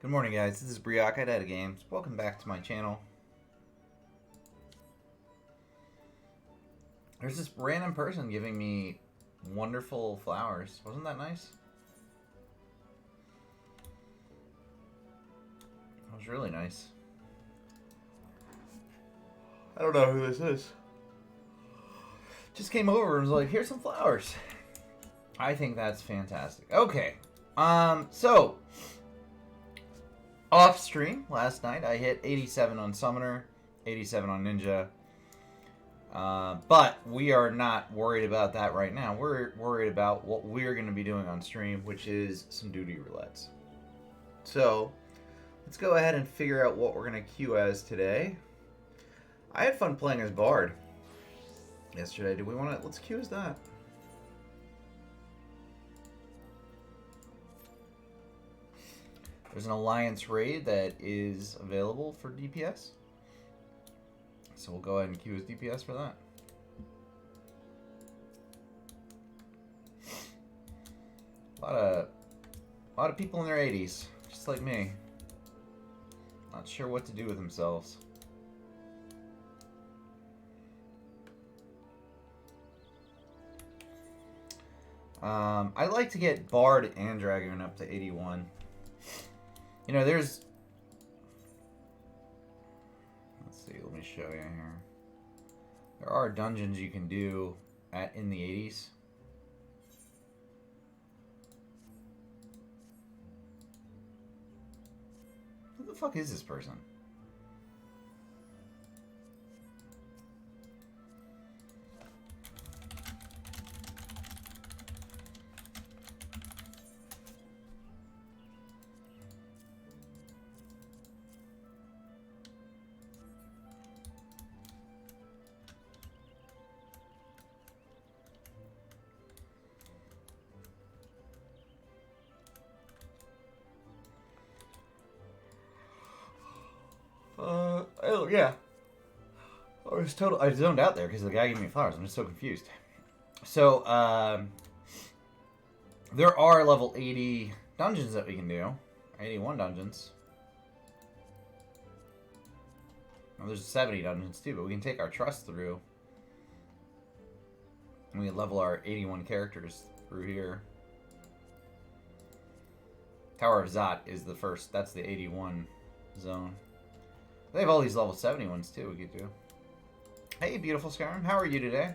Good morning, guys. This is Briak at Games. Welcome back to my channel. There's this random person giving me wonderful flowers. Wasn't that nice? That was really nice. I don't know who this is. Just came over and was like, here's some flowers. I think that's fantastic. Okay. So off stream last night, I hit 87 on Summoner, 87 on Ninja. But we are not worried about that right now. We're worried about what we're going to be doing on stream, which is some duty roulettes. So let's go ahead and figure out what we're going to queue as today. I had fun playing as Bard yesterday. Do we want to... Let's queue as that. There's an Alliance raid that is available for DPS. So we'll go ahead and queue as DPS for that. A lot of people in their 80s, just like me. Not sure what to do with themselves. I'd like to get Bard and Dragoon up to 81. You know, there's... Let's see, let me show you here. There are dungeons you can do in the 80s. Who the fuck is this person? Oh, yeah. I zoned out there because the guy gave me flowers. I'm just so confused. So, there are level 80 dungeons that we can do. 81 dungeons. Well, there's 70 dungeons too, but we can take our trust through. And we can level our 81 characters through here. Tower of Zot is the first. That's the 81 zone. They have all these level 70 ones too we could do. Hey, beautiful Skyrim. How are you today?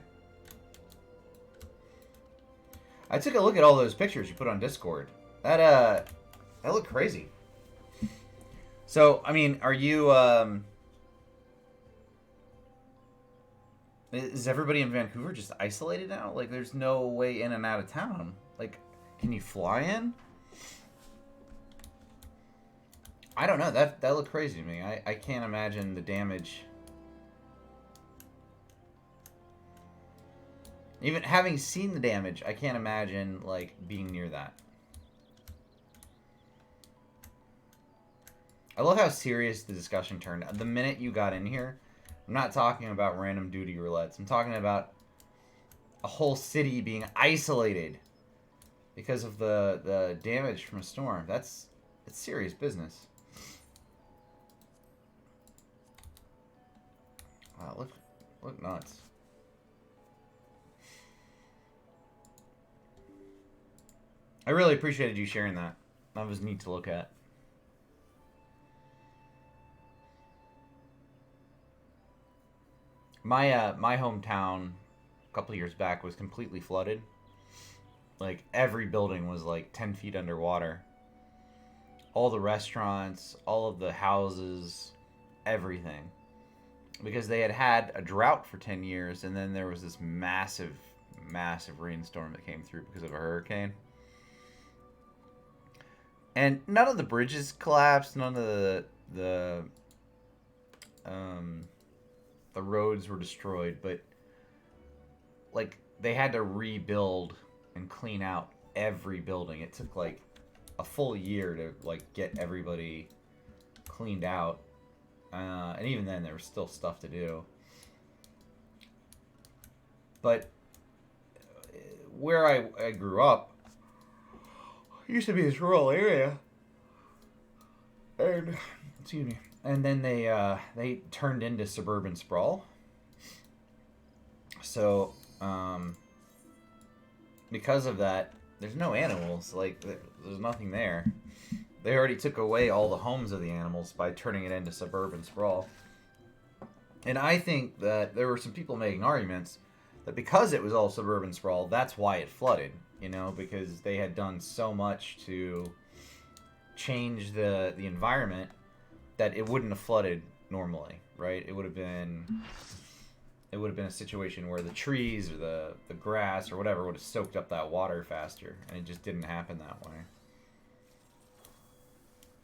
I took a look at all those pictures you put on Discord. That looked crazy. So, I mean, are you, is everybody in Vancouver just isolated now? Like, there's no way in and out of town. Like, can you fly in? I don't know. That looked crazy to me. I can't imagine the damage. Even having seen the damage, I can't imagine, like, being near that. I love how serious the discussion turned. The minute you got in here, I'm not talking about random duty roulettes. I'm talking about a whole city being isolated because of the damage from a storm. It's serious business. Wow, look nuts. I really appreciated you sharing that. That was neat to look at. My hometown a couple of years back was completely flooded. Like, every building was like 10 feet underwater. All the restaurants, all of the houses, everything. Because they had a drought for 10 years, and then there was this massive, massive rainstorm that came through because of a hurricane. And none of the bridges collapsed, none of the roads were destroyed, but like they had to rebuild and clean out every building. It took like a full year to like get everybody cleaned out. And even then, there was still stuff to do. But where I grew up used to be this rural area. And, excuse me. And then they turned into suburban sprawl. So because of that, there's no animals. Like there's nothing there. They already took away all the homes of the animals by turning it into suburban sprawl. And I think that there were some people making arguments that because it was all suburban sprawl, that's why it flooded. You know, because they had done so much to change the environment that it wouldn't have flooded normally, right? It would have been a situation where the trees or the grass or whatever would have soaked up that water faster, and it just didn't happen that way.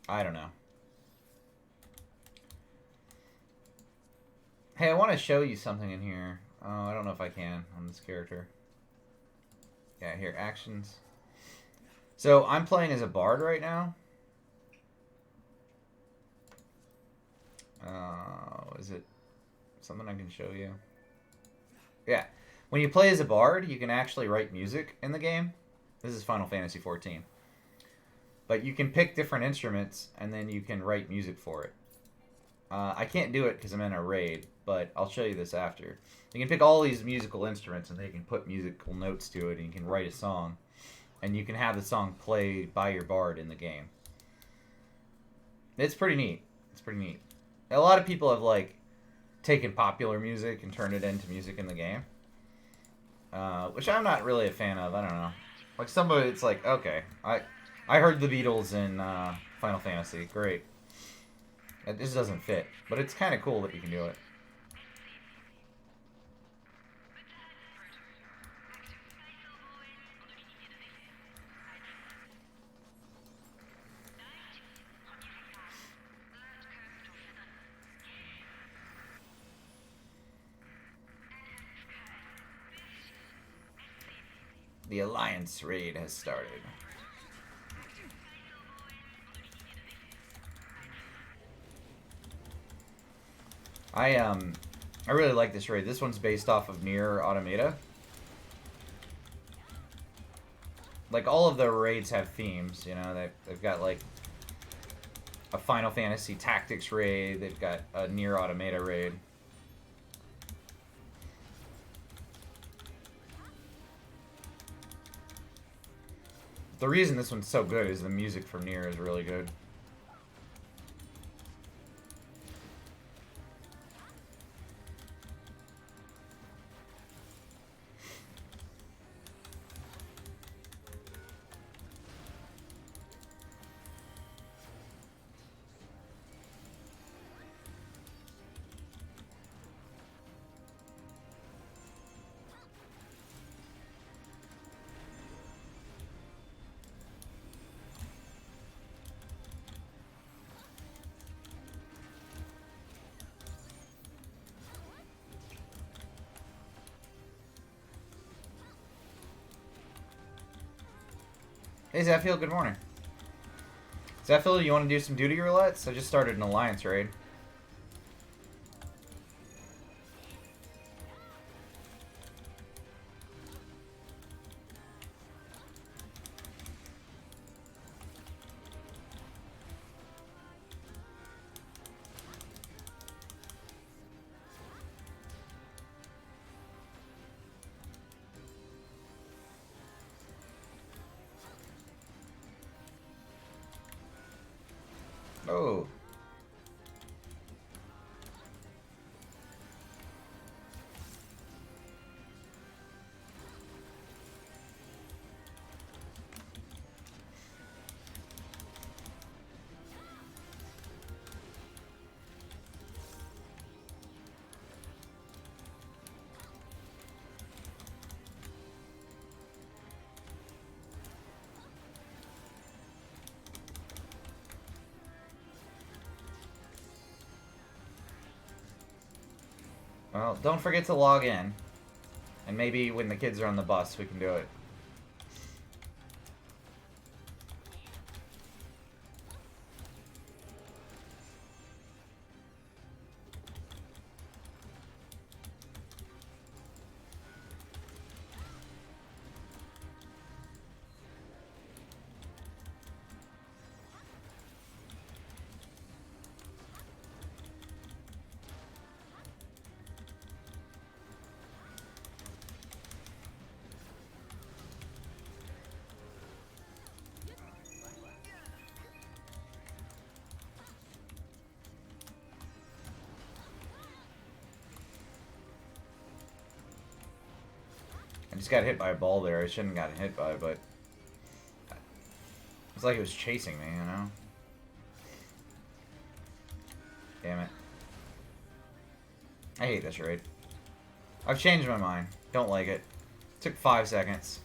I don't know. Hey, I want to show you something in here. Oh, I don't know if I can on this character. Yeah, here, actions. So I'm playing as a bard right now. Is it something I can show you? Yeah. When you play as a bard, you can actually write music in the game. This is Final Fantasy XIV. But you can pick different instruments, and then you can write music for it. I can't do it because I'm in a raid, but I'll show you this after. You can pick all these musical instruments, and they can put musical notes to it, and you can write a song. And you can have the song played by your bard in the game. It's pretty neat. It's pretty neat. A lot of people have, like, taken popular music and turned it into music in the game. Which I'm not really a fan of. I don't know. Like, somebody, it's like, okay, I heard the Beatles in Final Fantasy. Great. It just doesn't fit. But it's kind of cool that you can do it. The Alliance raid has started. I really like this raid. This one's based off of Nier Automata. Like, all of the raids have themes, you know. They've got, like, a Final Fantasy Tactics raid. They've got a Nier Automata raid. The reason this one's so good is the music from Nier is really good. Hey Zephyl, good morning. Zephyl, you want to do some duty roulettes? I just started an alliance raid. Oh. Well, don't forget to log in. And maybe when the kids are on the bus, we can do it. I just got hit by a ball there. I shouldn't have gotten hit by, but it's like it was chasing me, you know? Damn it. I hate this raid. I've changed my mind. Don't like it. Took 5 seconds.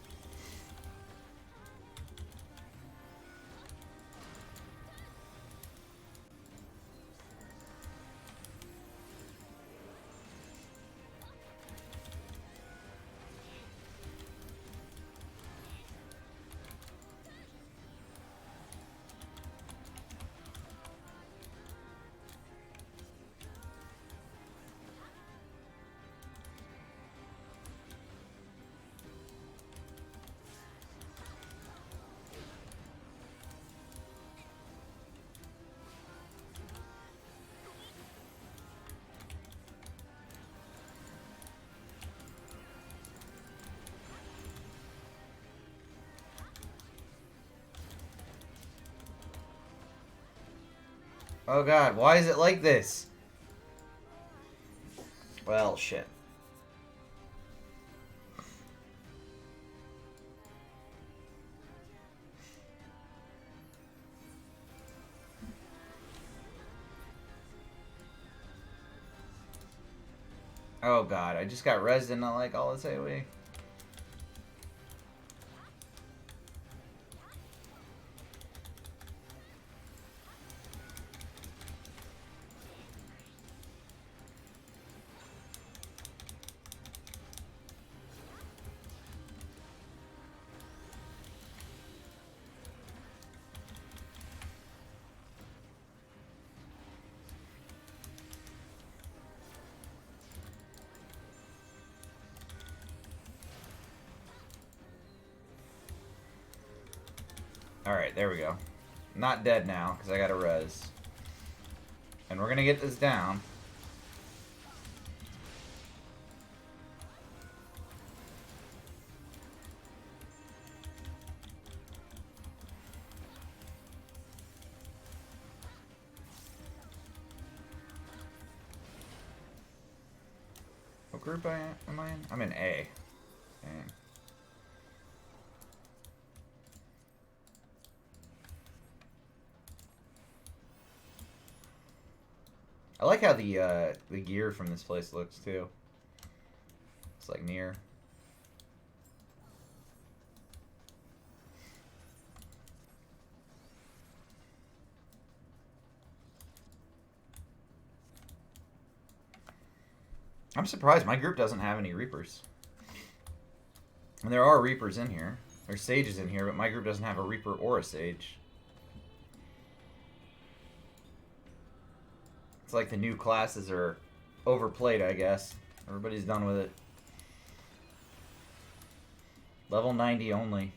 Oh god, why is it like this? Well, shit. Oh god, I just got rezzed and not like all this AoE. Alright, there we go. Not dead now, because I got a res. And we're gonna get this down. What group am I in? I'm in A. Dang. I like how the gear from this place looks too. It's like near. I'm surprised my group doesn't have any Reapers. And there are Reapers in here. There's Sages in here, but my group doesn't have a Reaper or a Sage. It's like the new classes are overplayed, I guess. Everybody's done with it. Level 90 only.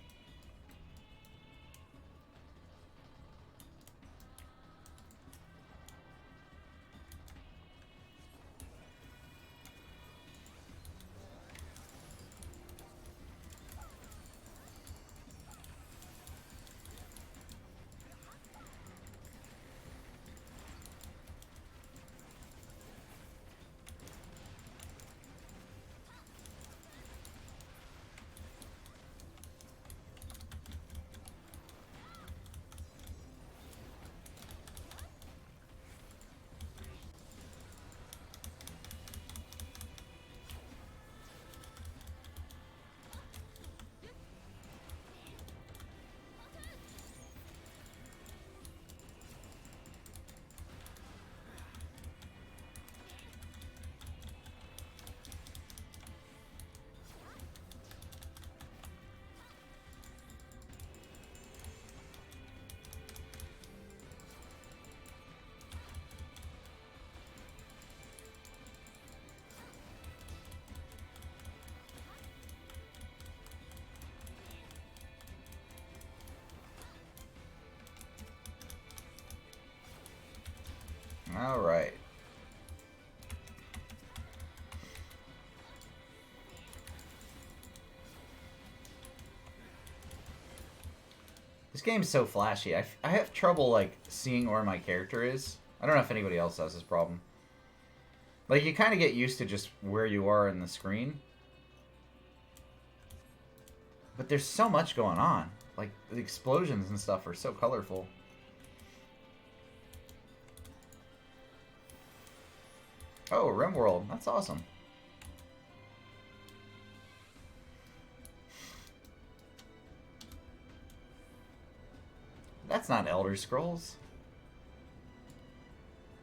All right. This game's so flashy. I have trouble, like, seeing where my character is. I don't know if anybody else has this problem. Like, you kind of get used to just where you are in the screen. But there's so much going on. Like, the explosions and stuff are so colorful. Oh, RimWorld. That's awesome. That's not Elder Scrolls.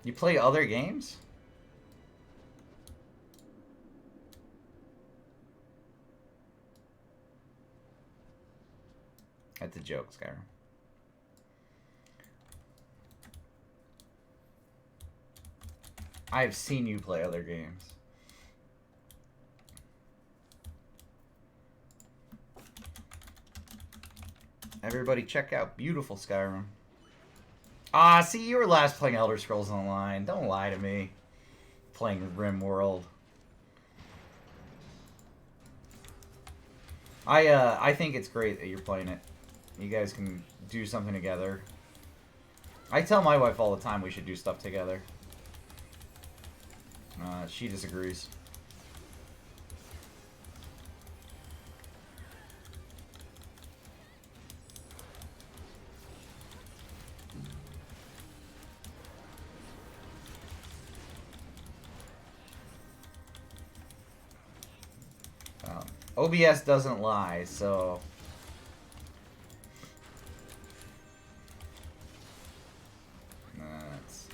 You play other games? That's a joke, Skyrim. I have seen you play other games. Everybody check out beautiful Skyrim. Ah, see, you were last playing Elder Scrolls Online. Don't lie to me. Playing RimWorld. I think it's great that you're playing it. You guys can do something together. I tell my wife all the time we should do stuff together. She disagrees. OBS doesn't lie, so... That's...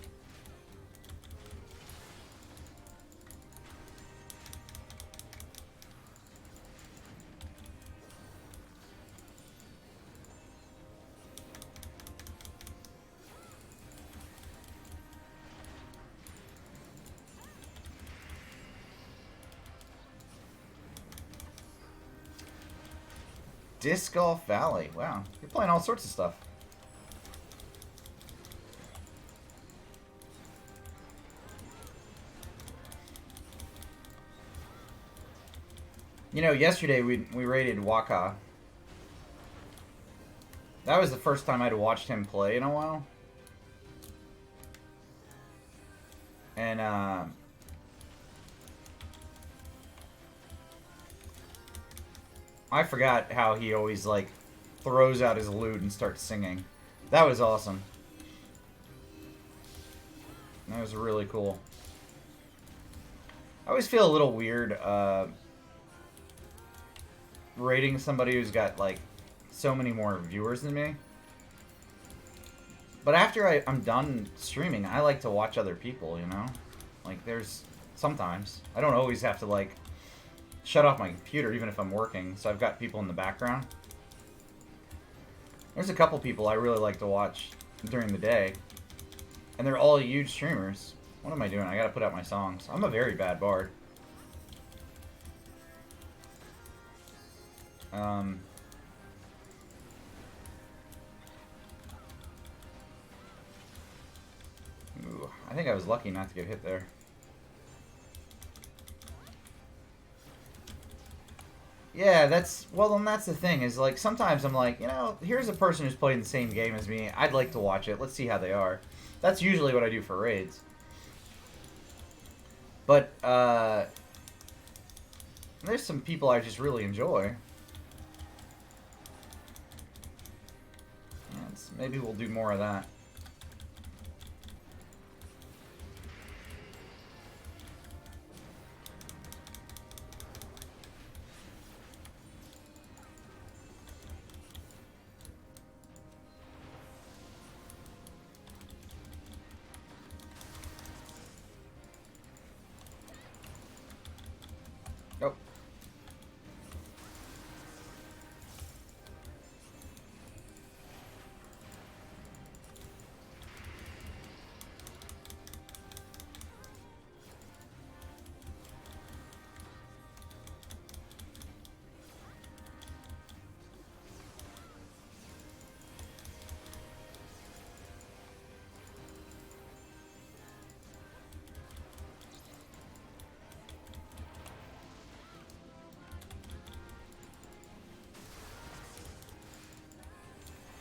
Disc Golf Valley. Wow. You're playing all sorts of stuff. You know, yesterday we raided Waka. That was the first time I'd watched him play in a while. And, I forgot how he always, like, throws out his lute and starts singing. That was awesome. That was really cool. I always feel a little weird, rating somebody who's got, like, so many more viewers than me. But after I'm done streaming, I like to watch other people, you know? Like, there's... Sometimes. I don't always have to, like... shut off my computer even if I'm working, so I've got people in the background. There's a couple people I really like to watch during the day, and they're all huge streamers. What am I doing? I gotta put out my songs. I'm a very bad bard. Ooh, I think I was lucky not to get hit there. Yeah, that's... Well, and that's the thing, is, like, sometimes I'm like, you know, here's a person who's playing the same game as me. I'd like to watch it. Let's see how they are. That's usually what I do for raids. But, there's some people I just really enjoy. Yeah, maybe we'll do more of that. Oh.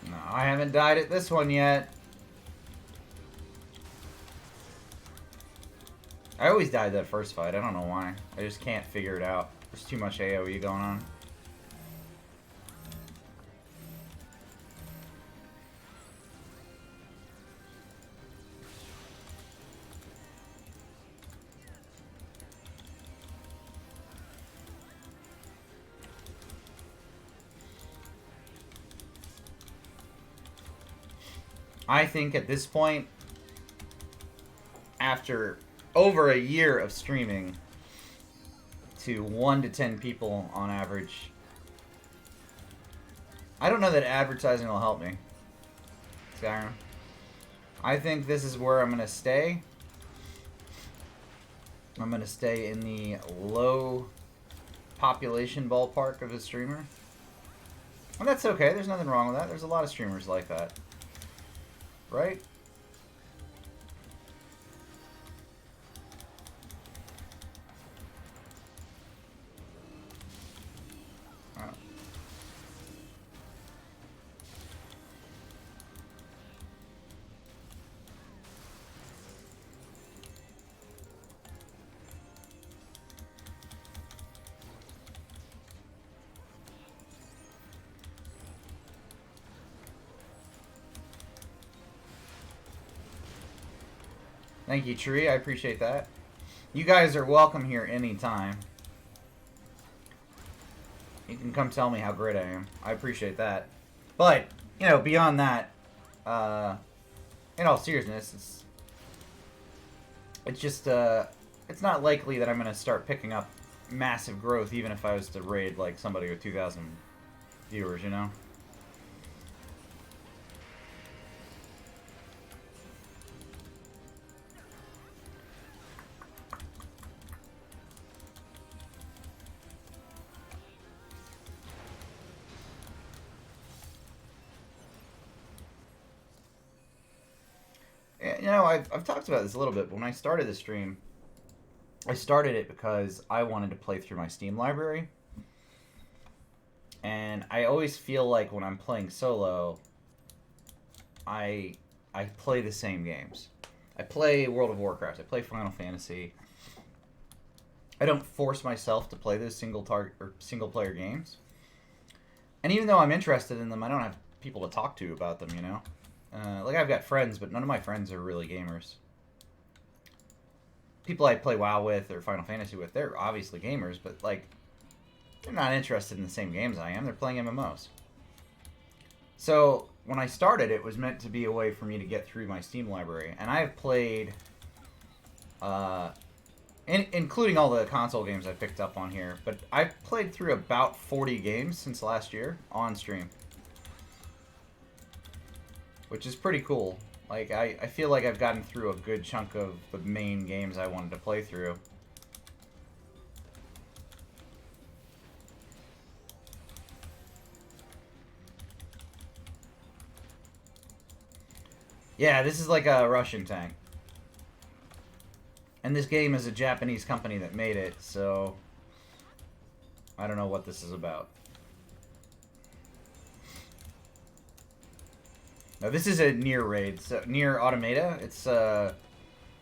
No, I haven't died at this one yet. I always died that first fight. I don't know why. I just can't figure it out. There's too much AoE going on. I think at this point, after over a year of streaming to 1 to 10 people on average, I don't know that advertising will help me, Skyrim. I think this is where I'm going to stay. I'm going to stay in the low population ballpark of a streamer. And that's okay. There's nothing wrong with that. There's a lot of streamers like that. Right? Thank you, Tree. I appreciate that. You guys are welcome here anytime. You can come tell me how great I am. I appreciate that. But, you know, beyond that, in all seriousness, it's just, it's not likely that I'm going to start picking up massive growth even if I was to raid, like, somebody with 2,000 viewers, you know? You know, I've talked about this a little bit, but when I started the stream, I started it because I wanted to play through my Steam library. And I always feel like when I'm playing solo, I play the same games. I play World of Warcraft, I play Final Fantasy. I don't force myself to play those single player games. And even though I'm interested in them, I don't have people to talk to about them, you know? Like, I've got friends, but none of my friends are really gamers. People I play WoW with or Final Fantasy with, they're obviously gamers, but, like, they're not interested in the same games I am. They're playing MMOs. So, when I started, it was meant to be a way for me to get through my Steam library. And I've played, including all the console games I picked up on here, but I've played through about 40 games since last year on stream. Which is pretty cool. Like, I feel like I've gotten through a good chunk of the main games I wanted to play through. Yeah, this is like a Russian tank. And this game is a Japanese company that made it, so I don't know what this is about. No, this is a Nier raid. So, Nier Automata. It's a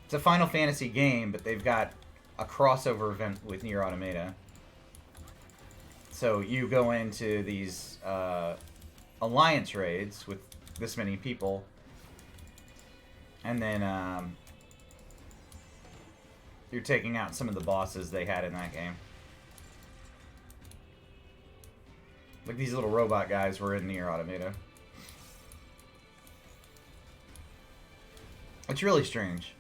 Final Fantasy game, but they've got a crossover event with Nier Automata. So you go into these alliance raids with this many people, and then you're taking out some of the bosses they had in that game. Like, these little robot guys were in Nier Automata. It's really strange.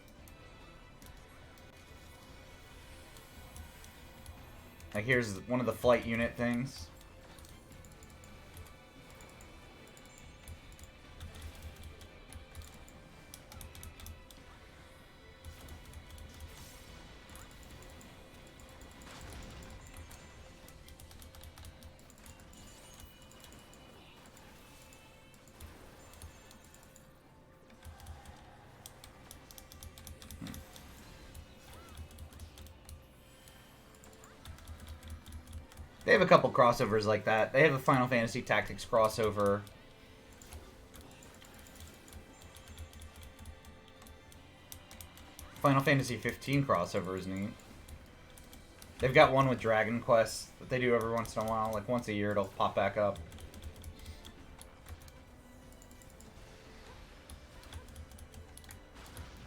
Like, here's one of the flight unit things. They have a couple crossovers like that. They have a Final Fantasy Tactics crossover. Final Fantasy 15 crossover is neat. They've got one with Dragon Quest that they do every once in a while. Like, once a year it'll pop back up.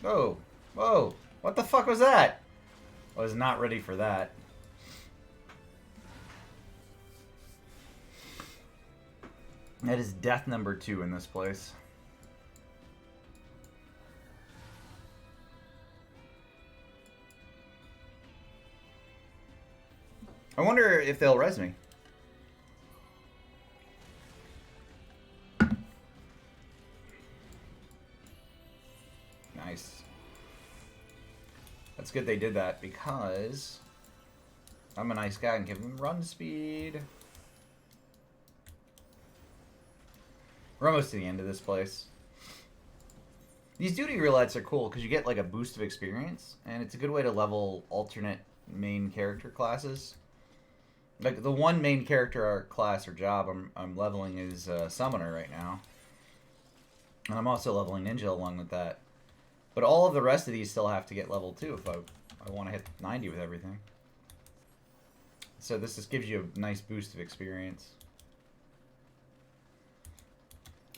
Whoa. Whoa. What the fuck was that? I was not ready for that. That is death number 2 in this place. I wonder if they'll res me. Nice. That's good they did that because I'm a nice guy and give them run speed. We're almost to the end of this place. These duty roulettes are cool because you get like a boost of experience, and it's a good way to level alternate main character classes. Like the one main character class or job I'm leveling is Summoner right now, and I'm also leveling Ninja along with that. But all of the rest of these still have to get level 2 if I want to hit 90 with everything. So this just gives you a nice boost of experience.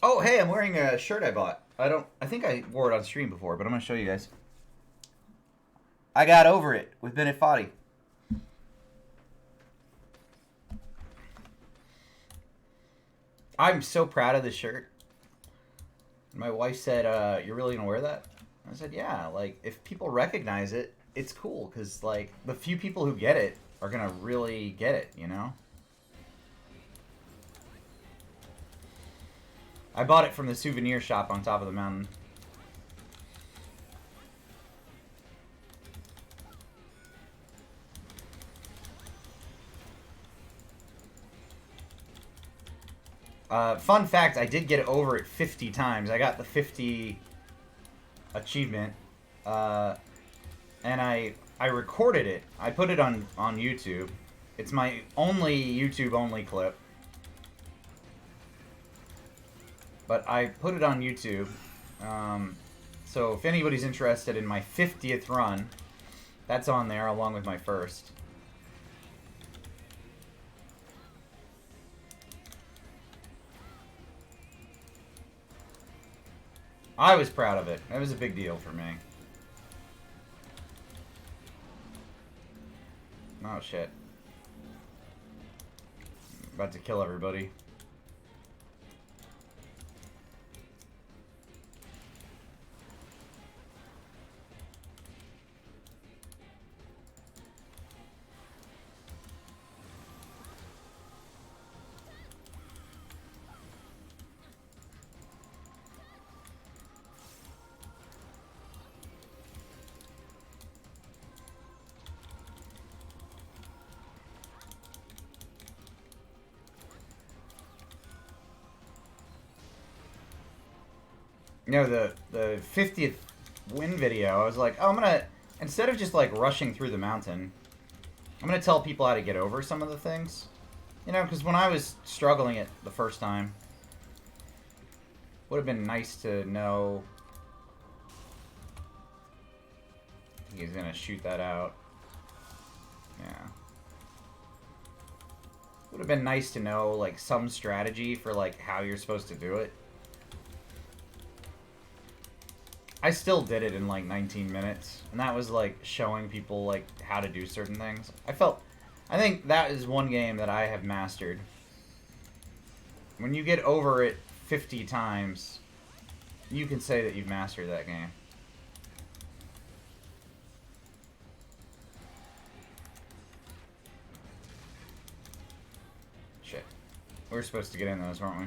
Oh, hey, I'm wearing a shirt I bought. I think I wore it on stream before, but I'm going to show you guys. I got over it with Bennett Foddy. I'm so proud of this shirt. My wife said, you're really going to wear that? I said, yeah, like, if people recognize it, it's cool, because, like, the few people who get it are going to really get it, you know? I bought it from the souvenir shop on top of the mountain. Fun fact, I did get over it 50 times. I got the 50 achievement. And I recorded it. I put it on YouTube. It's my only YouTube-only clip. But I put it on YouTube. So if anybody's interested in my 50th run, that's on there along with my first. I was proud of it. That was a big deal for me. Oh shit. About to kill everybody. You know, the 50th win video, I was like, oh, I'm gonna, instead of just like rushing through the mountain, I'm gonna tell people how to get over some of the things. You know, because when I was struggling it the first time, would have been nice to know. He's gonna shoot that out. Yeah. Would have been nice to know like some strategy for like how you're supposed to do it. I still did it in like 19 minutes, and that was like showing people like how to do certain things. I think that is one game that I have mastered. When you get over it 50 times, you can say that you've mastered that game. Shit. We were supposed to get in those, weren't we?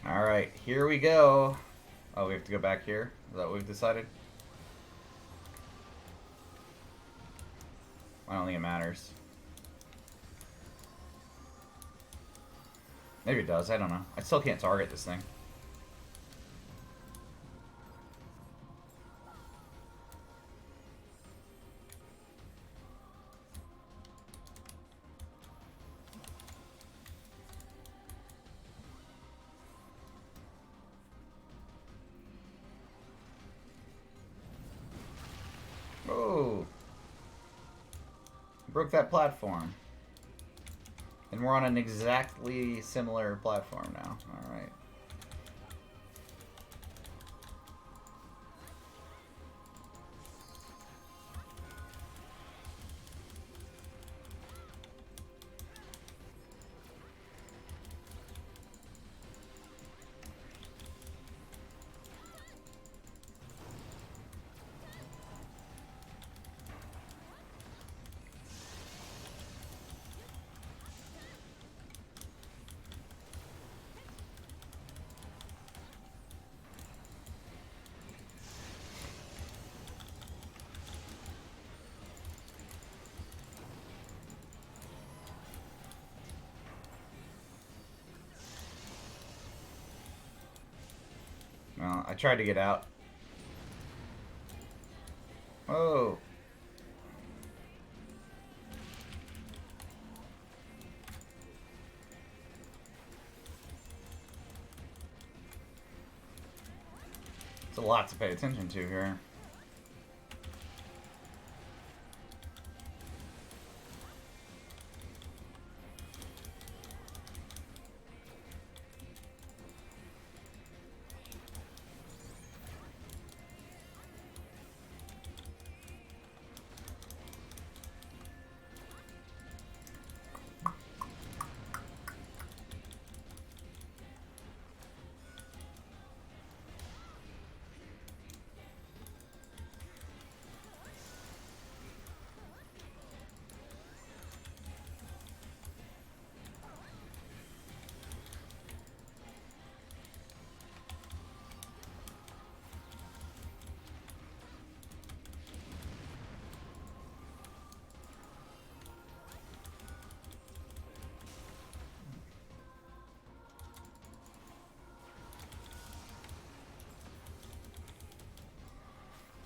Alright, here we go. Oh, we have to go back here? Is that what we've decided? I don't think it matters. Maybe it does. I don't know. I still can't target this thing. Oh. Broke that platform. And we're on an exactly similar platform now. Alright. Well, I tried to get out. Oh. It's a lot to pay attention to here.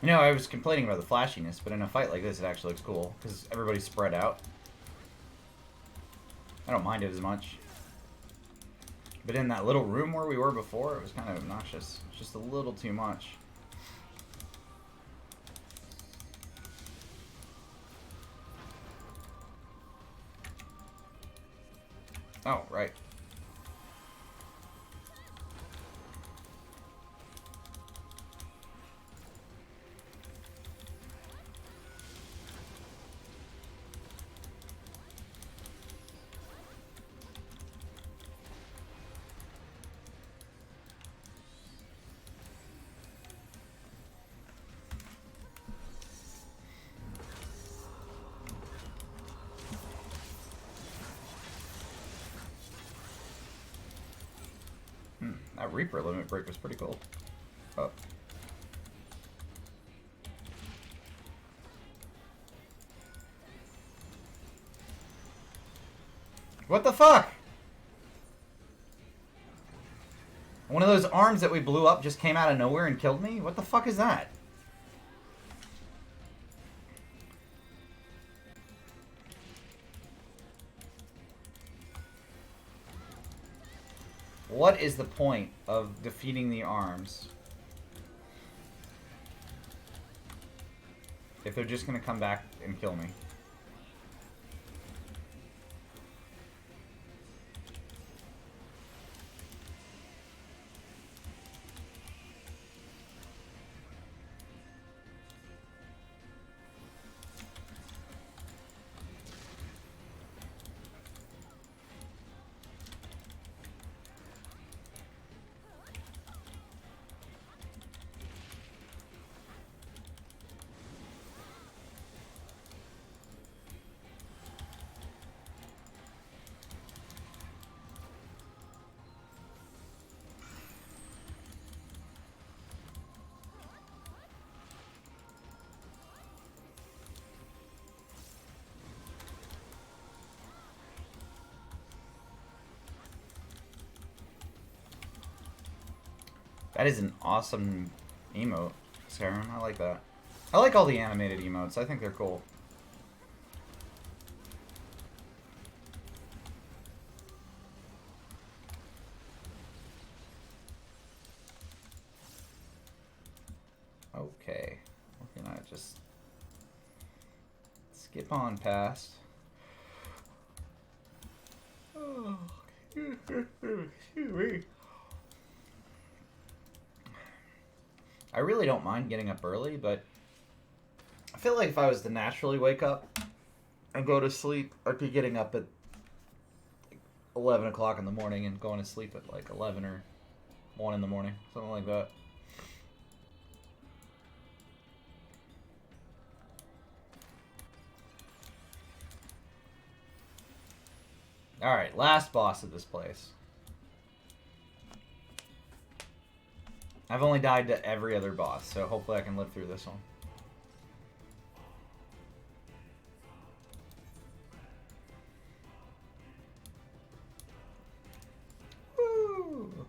You know, I was complaining about the flashiness, but in a fight like this, it actually looks cool, because everybody's spread out. I don't mind it as much. But in that little room where we were before, it was kind of obnoxious. It's just a little too much. Oh, right. That Reaper limit break was pretty cool. Oh. What the fuck? One of those arms that we blew up just came out of nowhere and killed me? What the fuck is that? What is the point of defeating the arms if they're just gonna come back and kill me? That is an awesome emote, Skyrim. I like that. I like all the animated emotes. I think they're cool. Okay. We're gonna just skip on past. Oh, excuse me. I really don't mind getting up early, but I feel like if I was to naturally wake up and go to sleep, I'd be getting up at 11 o'clock in the morning and going to sleep at like 11 or 1 in the morning, something like that. Alright, last boss of this place. I've only died to every other boss, so hopefully I can live through this one. Woo!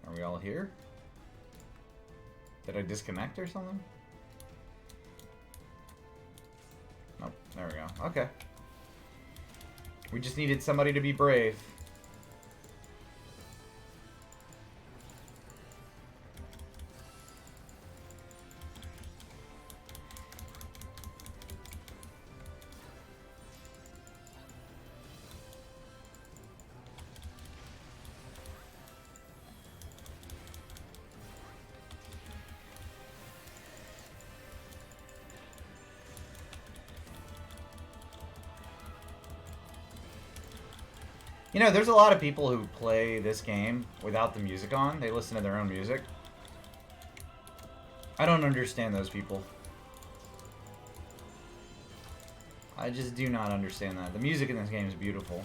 Are we all here? Did I disconnect or something? Nope, there we go. Okay. We just needed somebody to be brave. You know, there's a lot of people who play this game without the music on. They listen to their own music. I don't understand those people. I just do not understand that. The music in this game is beautiful.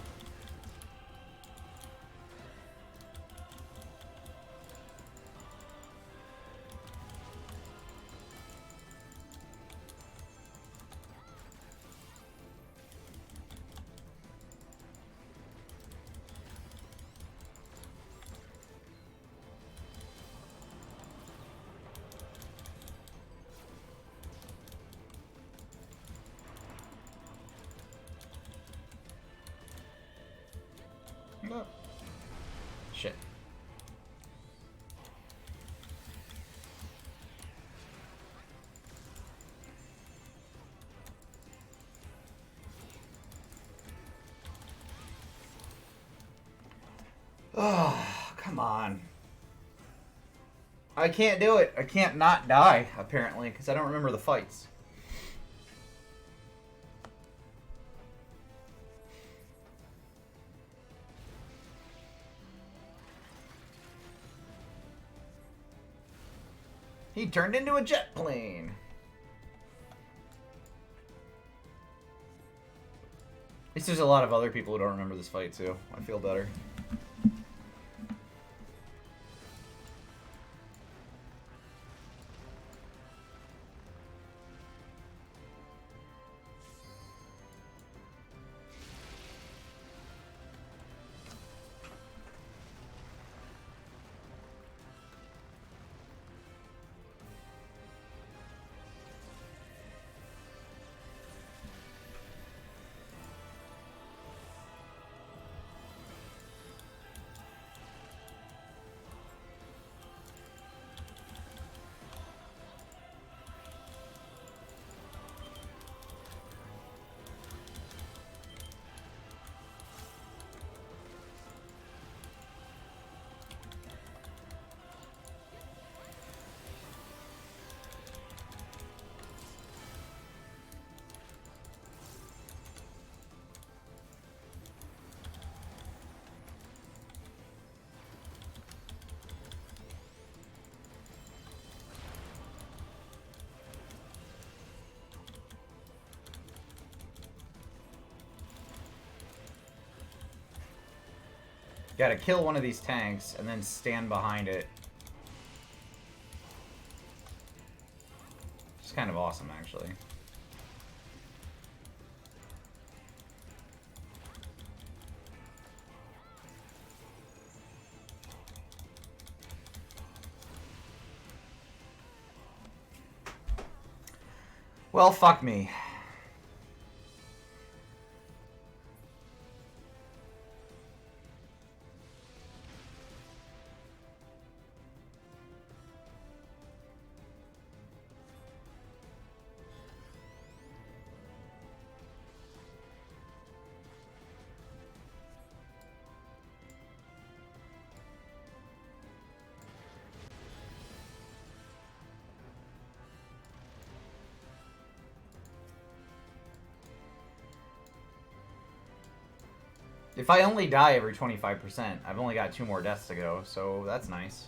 No. Shit. Oh, come on. I can't do it. I can't not die, apparently, because I don't remember the fights. He turned into a jet plane. At least there's a lot of other people who don't remember this fight, too. I feel better. Gotta kill one of these tanks and then stand behind it. It's kind of awesome, actually. Well, fuck me. If I only die every 25%, I've only got 2 more deaths to go, so that's nice.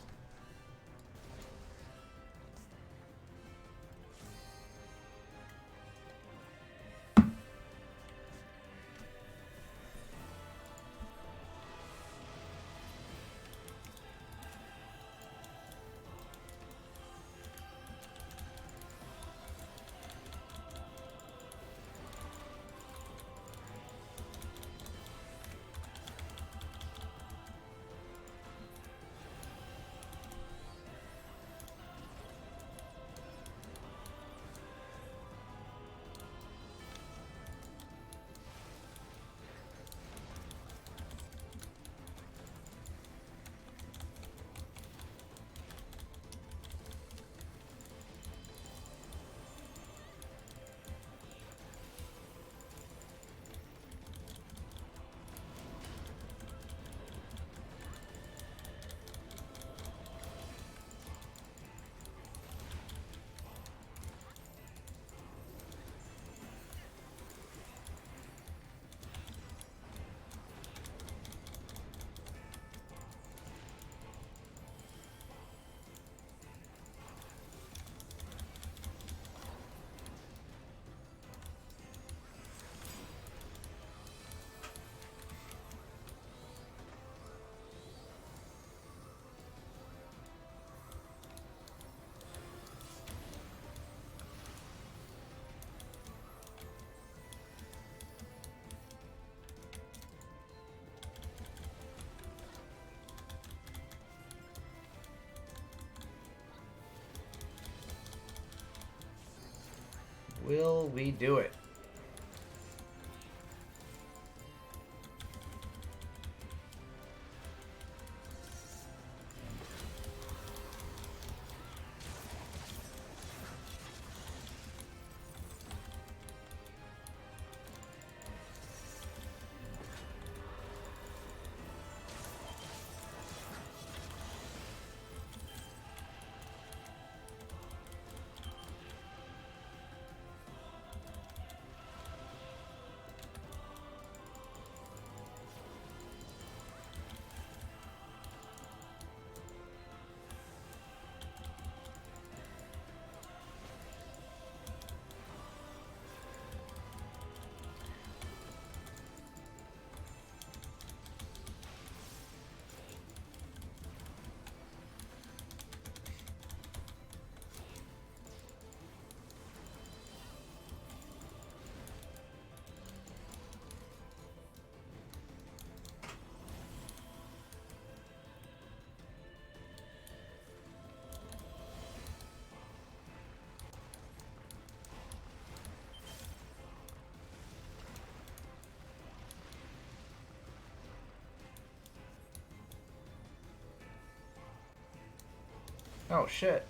Will we do it? Oh, shit.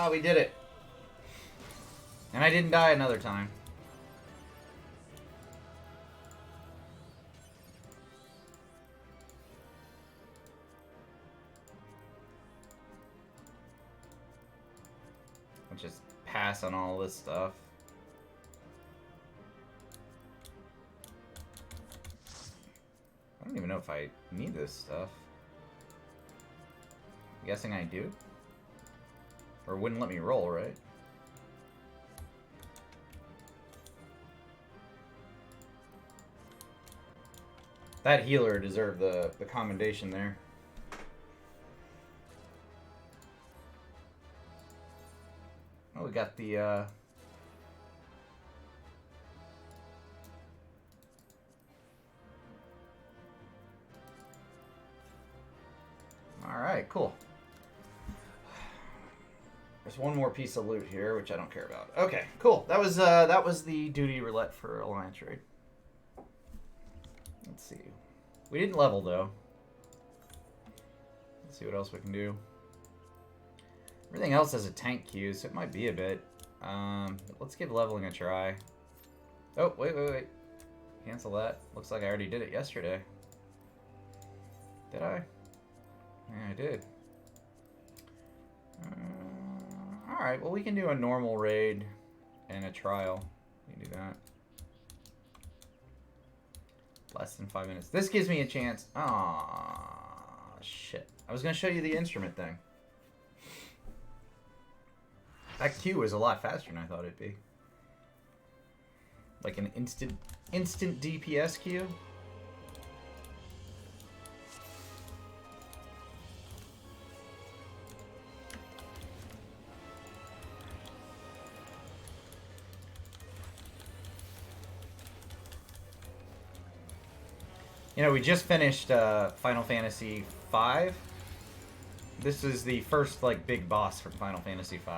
Oh, we did it. And I didn't die another time. I'll just pass on all this stuff. I don't even know if I need this stuff. I'm guessing I do? Or it wouldn't let me roll, right? That healer deserved the commendation there. Oh, we got the, Alright, cool. There's one more piece of loot here, which I don't care about. Okay, cool. That was the duty roulette for Alliance Raid. Let's see. We didn't level, though. Let's see what else we can do. Everything else has a tank queue, so it might be a bit. Let's give leveling a try. Oh, wait. Cancel that. Looks like I already did it yesterday. Did I? Yeah, I did. Alright, well, we can do a normal raid and a trial. We can do that. Less than 5 minutes. This gives me a chance. Ah, shit. I was going to show you the instrument thing. That queue is a lot faster than I thought it'd be. Like an instant DPS queue. You know, we just finished Final Fantasy V. This is the first, like, big boss from Final Fantasy V.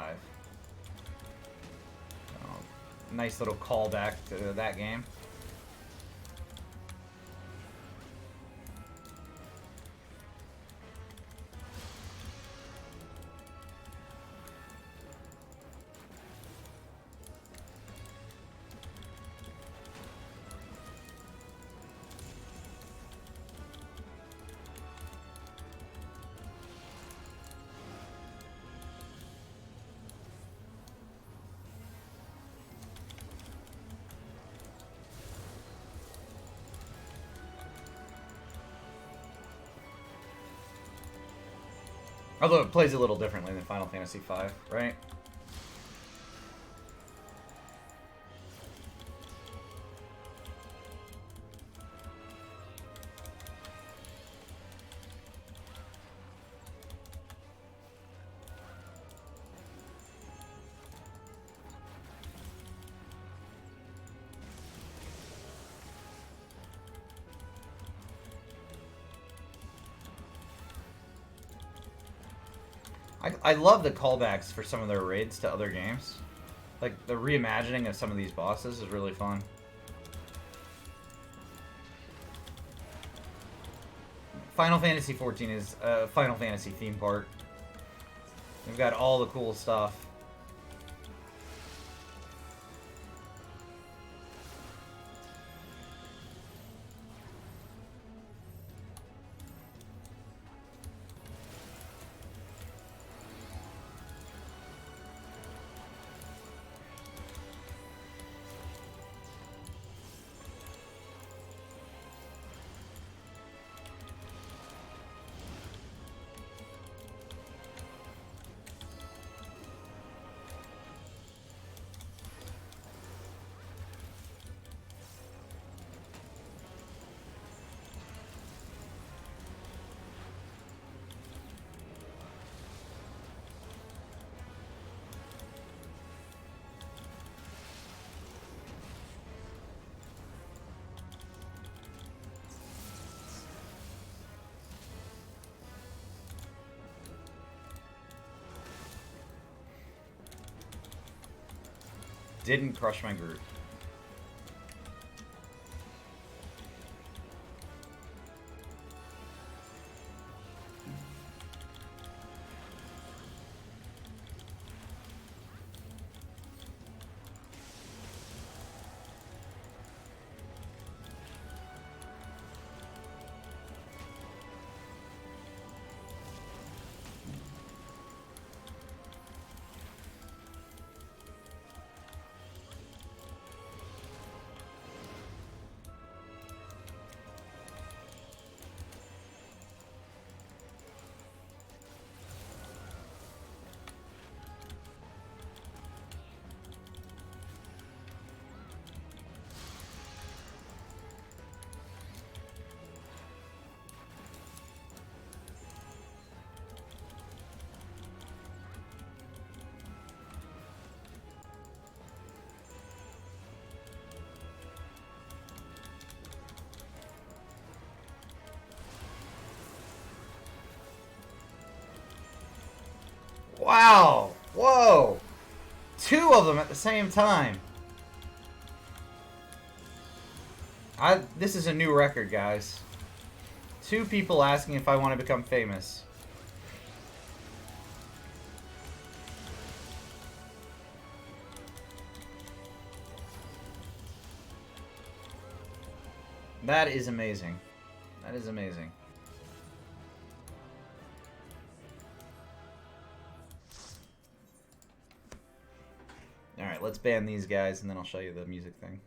Nice little callback to that game. Although it plays a little differently than Final Fantasy V, right? I love the callbacks for some of their raids to other games. Like, the reimagining of some of these bosses is really fun. Final Fantasy XIV is a Final Fantasy theme park. We've got all the cool stuff. Didn't crush my group. Wow! Whoa! 2 of them at the same time. This is a new record, guys. 2 people asking if I want to become famous. That is amazing. That is amazing. Alright, let's ban these guys and then I'll show you the music thing.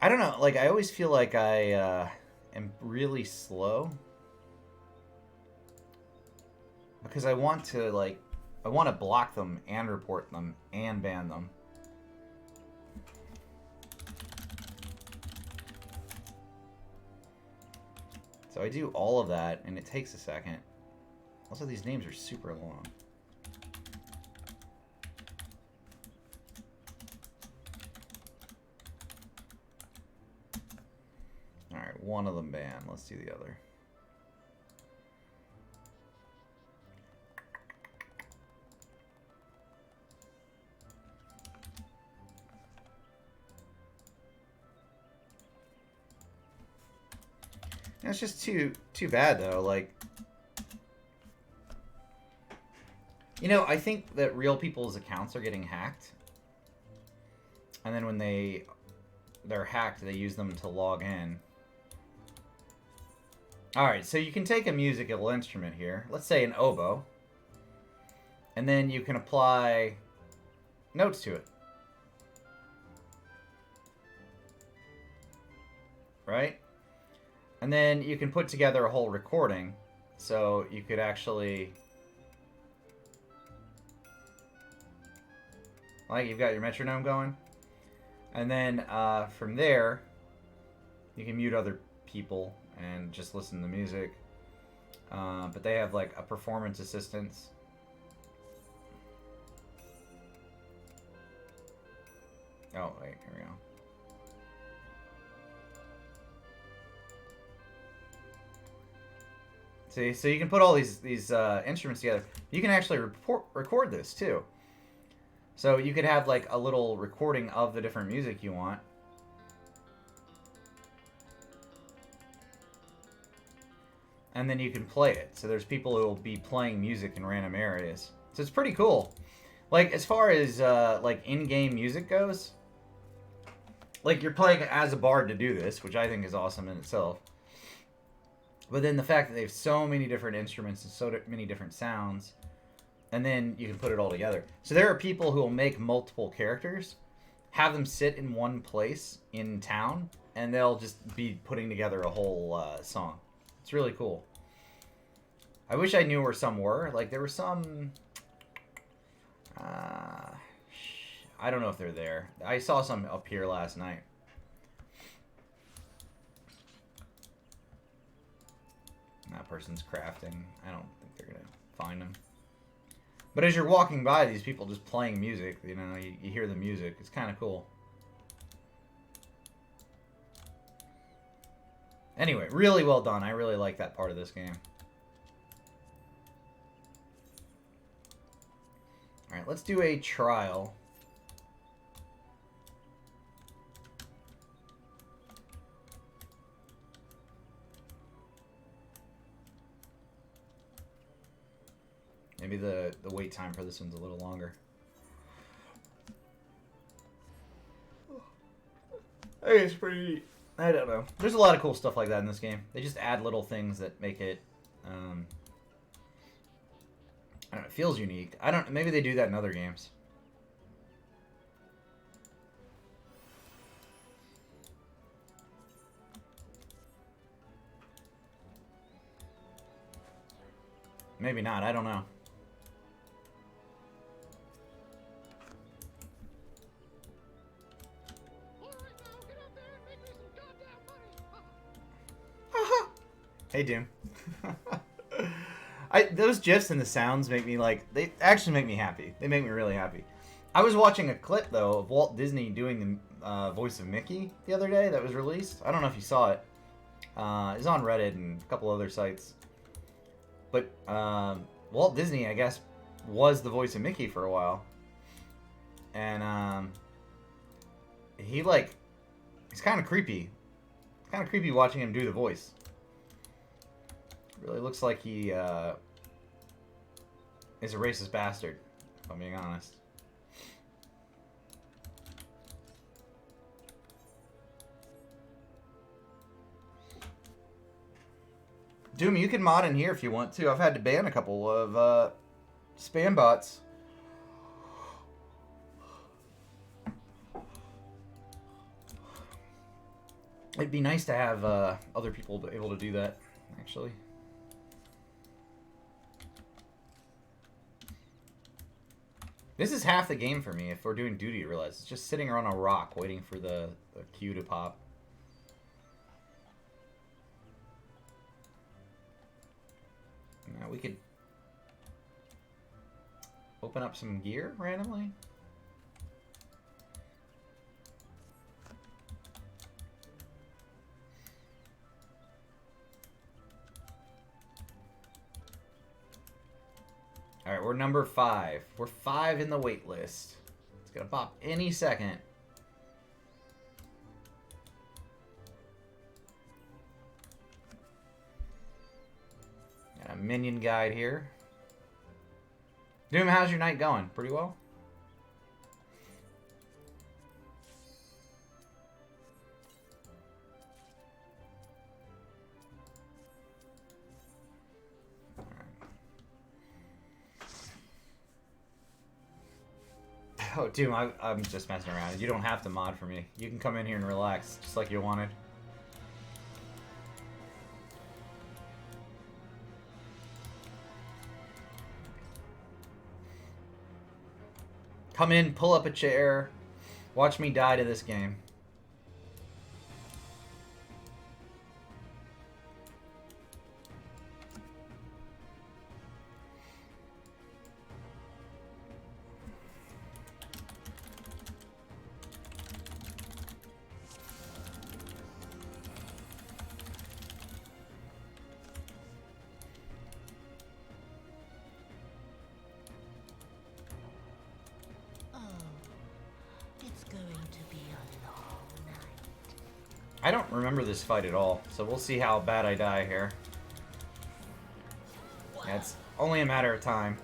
I don't know, like, I always feel like I am really slow. Because I want to, like, I want to block them and report them and ban them. So I do all of that, and it takes a second. Also, these names are super long. Alright, one of them banned. Let's do the other. It's just too bad though. Like, you know, I think that real people's accounts are getting hacked, and then when they're hacked, they use them to log in. All right, so you can take a musical instrument here. Let's say an oboe, and then you can apply notes to it. Right? And then you can put together a whole recording. So you could actually, like, you've got your metronome going. And then from there, you can mute other people and just listen to the music. But they have like a performance assistance. Oh, wait, here we go. See, so you can put all these instruments together. You can actually record this too. So you could have like a little recording of the different music you want. And then you can play it. So there's people who will be playing music in random areas. So it's pretty cool. Like, as far as like in-game music goes, like, you're playing as a bard to do this, which I think is awesome in itself. But then the fact that they have so many different instruments and so many different sounds, and then you can put it all together. So there are people who will make multiple characters, have them sit in one place in town, and they'll just be putting together a whole song. It's really cool. I wish I knew where some were. Like, there were some... I don't know if they're there. I saw some up here last night. That person's crafting. I don't think they're gonna find them. But as you're walking by these people just playing music, you know, you hear the music. It's kind of cool. Anyway, really well done. I really like that part of this game. Alright, let's do a trial. Maybe the wait time for this one's a little longer. I think it's pretty neat. I don't know. There's a lot of cool stuff like that in this game. They just add little things that make it, I don't know, it feels unique. I don't, maybe they do that in other games. Maybe not, I don't know. Hey, Doom. Those GIFs and the sounds make me, like, they actually make me happy. They make me really happy. I was watching a clip, though, of Walt Disney doing the voice of Mickey the other day that was released. I don't know if you saw it. It's on Reddit and a couple other sites. But Walt Disney, I guess, was the voice of Mickey for a while. And he's kind of creepy. It's kind of creepy watching him do the voice. Really looks like he is a racist bastard, if I'm being honest. Doom, you can mod in here if you want to. I've had to ban a couple of spam bots. It'd be nice to have other people able to do that, actually. This is half the game for me if we're doing duty roulettes. It's just sitting around a rock waiting for the queue to pop. Now we could open up some gear randomly. Alright, we're number 5. We're 5 in the wait list. It's gonna pop any second. Got a minion guide here. Doom, how's your night going? Pretty well? Oh, Doom, I'm just messing around. You don't have to mod for me. You can come in here and relax, just like you wanted. Come in, pull up a chair, watch me die to this game. I don't remember this fight at all, so we'll see how bad I die here. Yeah, it's only a matter of time.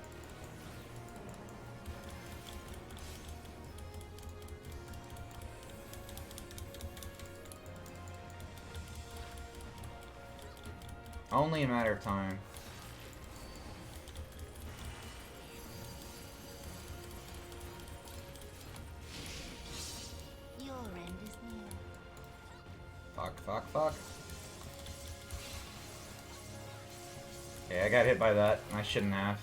Only a matter of time. Fuck. Yeah, I got hit by that. I shouldn't have.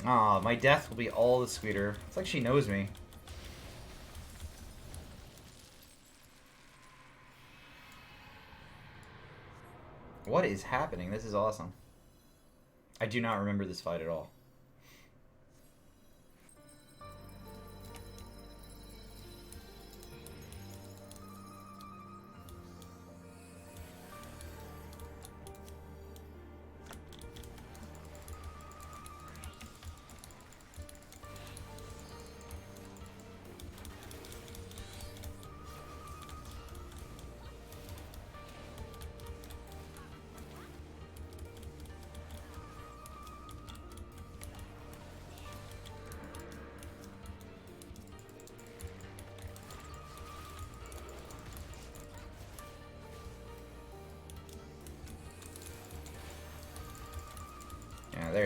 Aw, my death will be all the sweeter. It's like she knows me. What is happening? This is awesome. I do not remember this fight at all.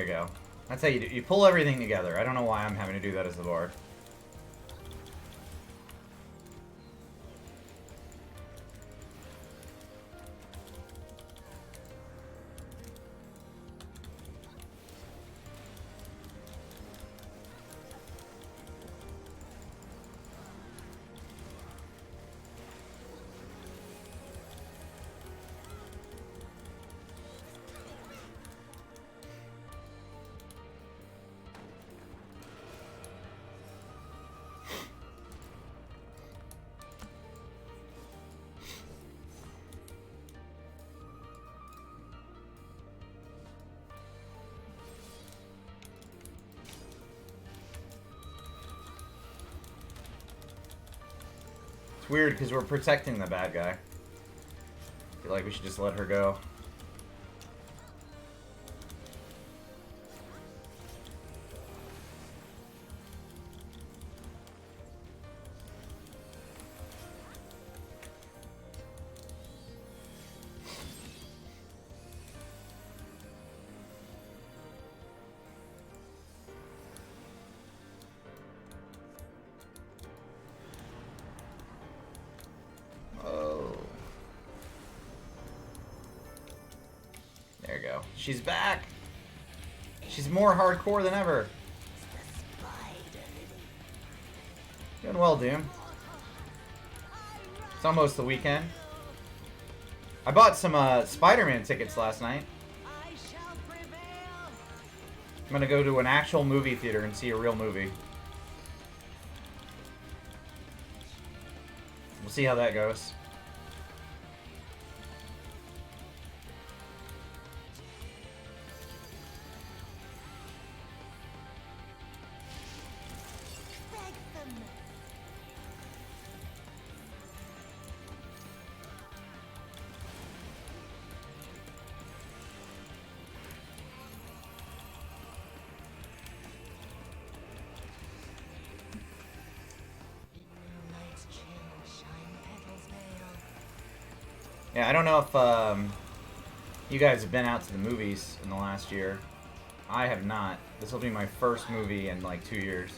you go. That's how you do. You pull everything together. I don't know why I'm having to do that as the bard. It's weird because we're protecting the bad guy. I feel like we should just let her go. There you go. She's back! She's more hardcore than ever. Doing well, Doom. It's almost the weekend. I bought some Spider-Man tickets last night. I'm gonna go to an actual movie theater and see a real movie. We'll see how that goes. Yeah, I don't know if you guys have been out to the movies in the last year. I have not. This will be my first movie in like 2 years.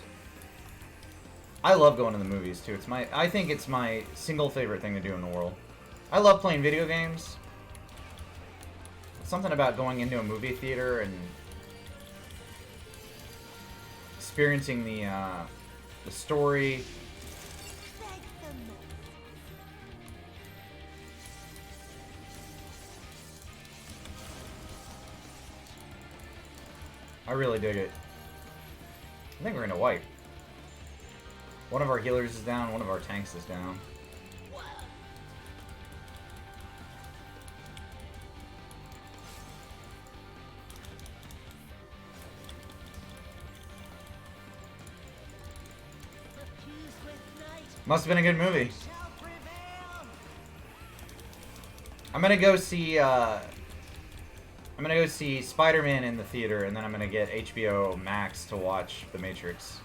I love going to the movies too. I think it's my single favorite thing to do in the world. I love playing video games. Something about going into a movie theater and experiencing the story. I really dig it. I think we're gonna wipe. One of our healers is down, one of our tanks is down. Must have been a good movie. I'm gonna go see Spider-Man in the theater, and then I'm gonna get HBO Max to watch The Matrix.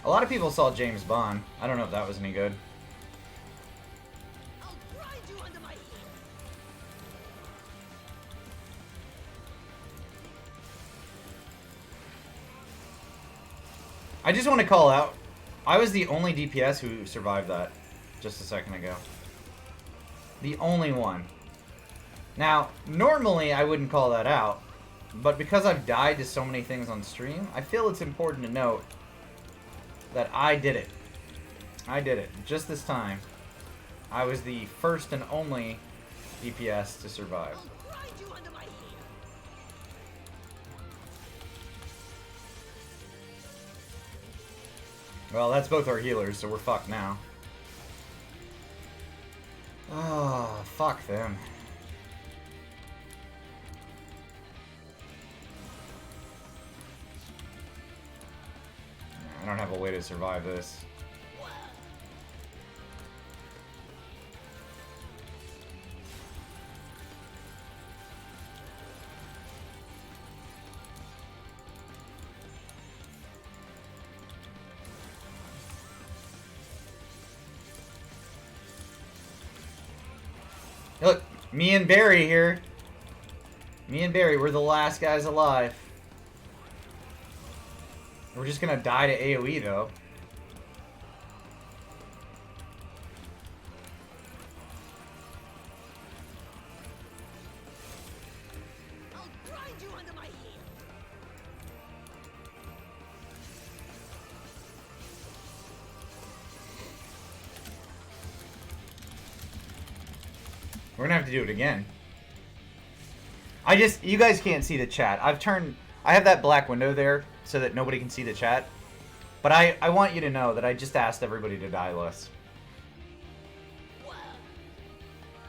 A lot of people saw James Bond. I don't know if that was any good. I just want to call out, I was the only DPS who survived that just a second ago. The only one. Now, normally I wouldn't call that out, but because I've died to so many things on stream, I feel it's important to note that I did it. I did it. Just this time. I was the first and only DPS to survive. Well, that's both our healers, so we're fucked now. Oh, fuck them. I don't have a way to survive this. Look, me and Barry here. Me and Barry, we're the last guys alive. We're just gonna die to AoE though. I'll grind you under my heel. We're gonna have to do it again. You guys can't see the chat. I have that black window there so that nobody can see the chat. But I want you to know that I just asked everybody to die less.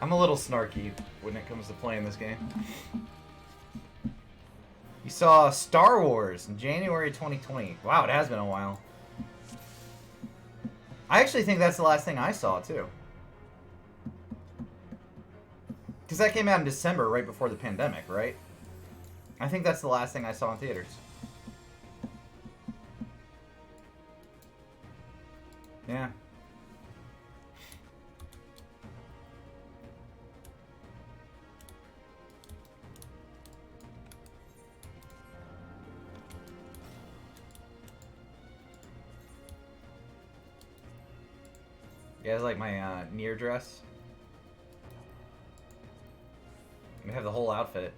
I'm a little snarky when it comes to playing this game. You saw Star Wars in January 2020. Wow, it has been a while. I actually think that's the last thing I saw, too. Because that came out in December, right before the pandemic, right? I think that's the last thing I saw in theaters. Yeah. You guys like my Nier dress? We have the whole outfit.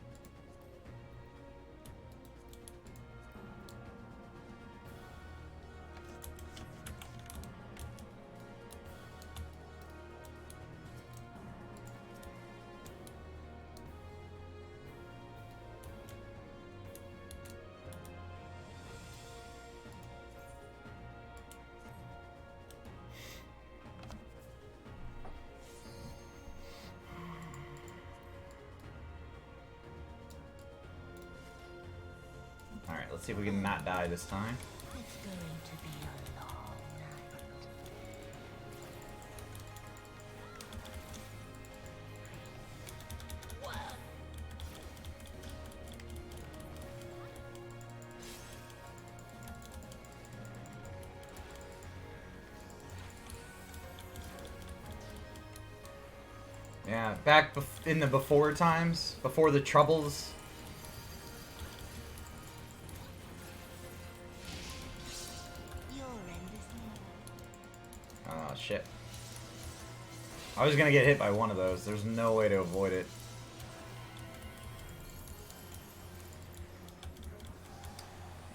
Alright, let's see if we can not die this time. It's going to be a long night. Yeah, back in the before times, before the troubles. Oh, shit. I was gonna get hit by one of those. There's no way to avoid it.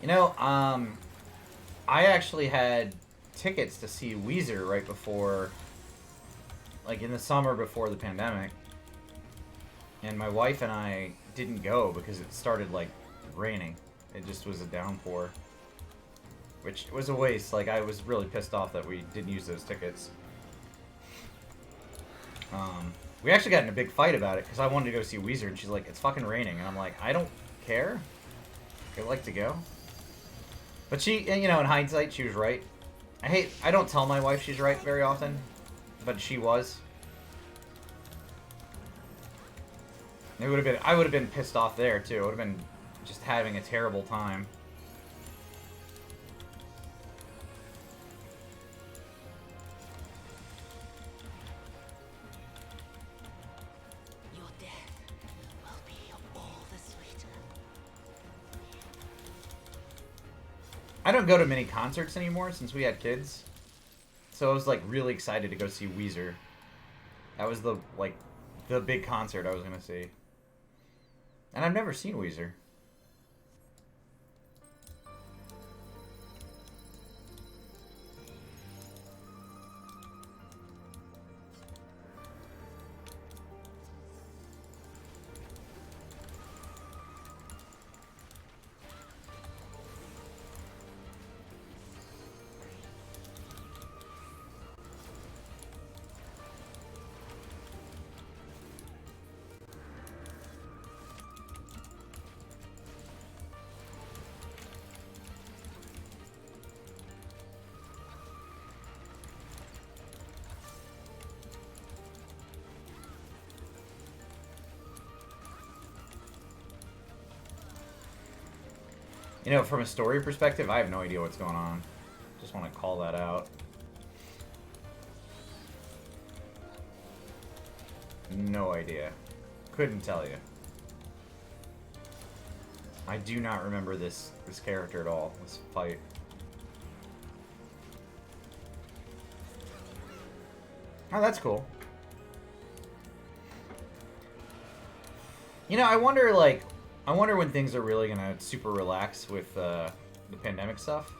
You know, I actually had tickets to see Weezer right before, like in the summer before the pandemic. And my wife and I didn't go because it started, like, raining. It just was a downpour. Which was a waste. Like, I was really pissed off that we didn't use those tickets. We actually got in a big fight about it because I wanted to go see Weezer, and she's like, it's fucking raining. And I'm like, I don't care. I'd like to go. But she, you know, in hindsight, she was right. I don't tell my wife she's right very often, but she was. It would have been, I would have been pissed off there too. I would have been just having a terrible time. Your death will be all the sweeter. I don't go to many concerts anymore since we had kids. So I was like really excited to go see Weezer. That was the big concert I was gonna see. And I've never seen Weezer. You know, from a story perspective, I have no idea what's going on. Just want to call that out. No idea. Couldn't tell you. I do not remember this character at all. This fight. Oh, that's cool. You know, I wonder when things are really gonna super relax with the pandemic stuff.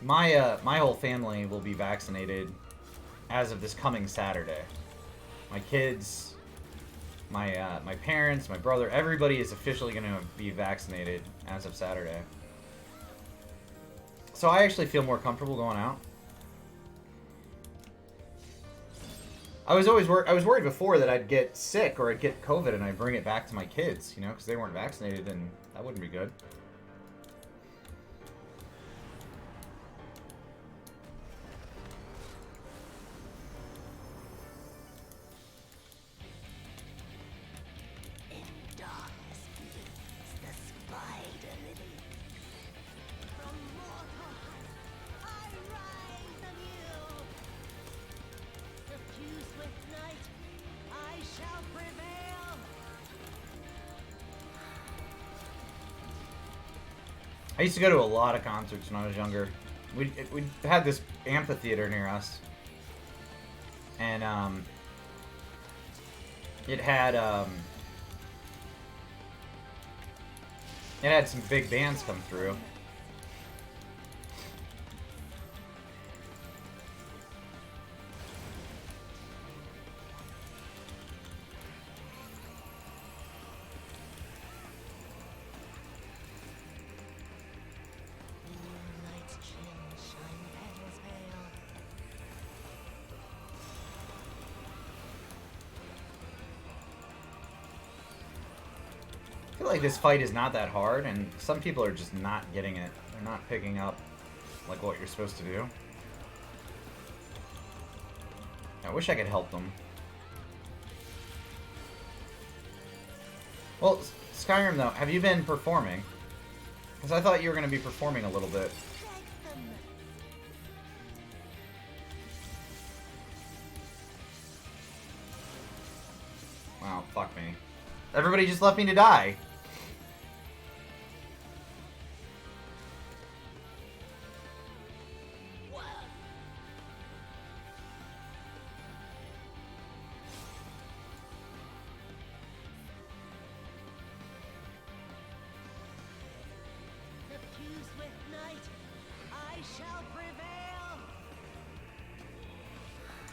My whole family will be vaccinated as of this coming Saturday. My kids, my parents, my brother, everybody is officially going to be vaccinated as of Saturday. So I actually feel more comfortable going out. I was worried before that I'd get sick or I'd get COVID and I'd bring it back to my kids, you know, because they weren't vaccinated, and that wouldn't be good. I used to go to a lot of concerts when I was younger. We had this amphitheater near us, and it had some big bands come through. I feel like this fight is not that hard, and some people are just not getting it. They're not picking up like what you're supposed to do. I wish I could help them. Well, Skyrim though, have you been performing? Because I thought you were going to be performing a little bit. Wow, fuck me. Everybody just left me to die.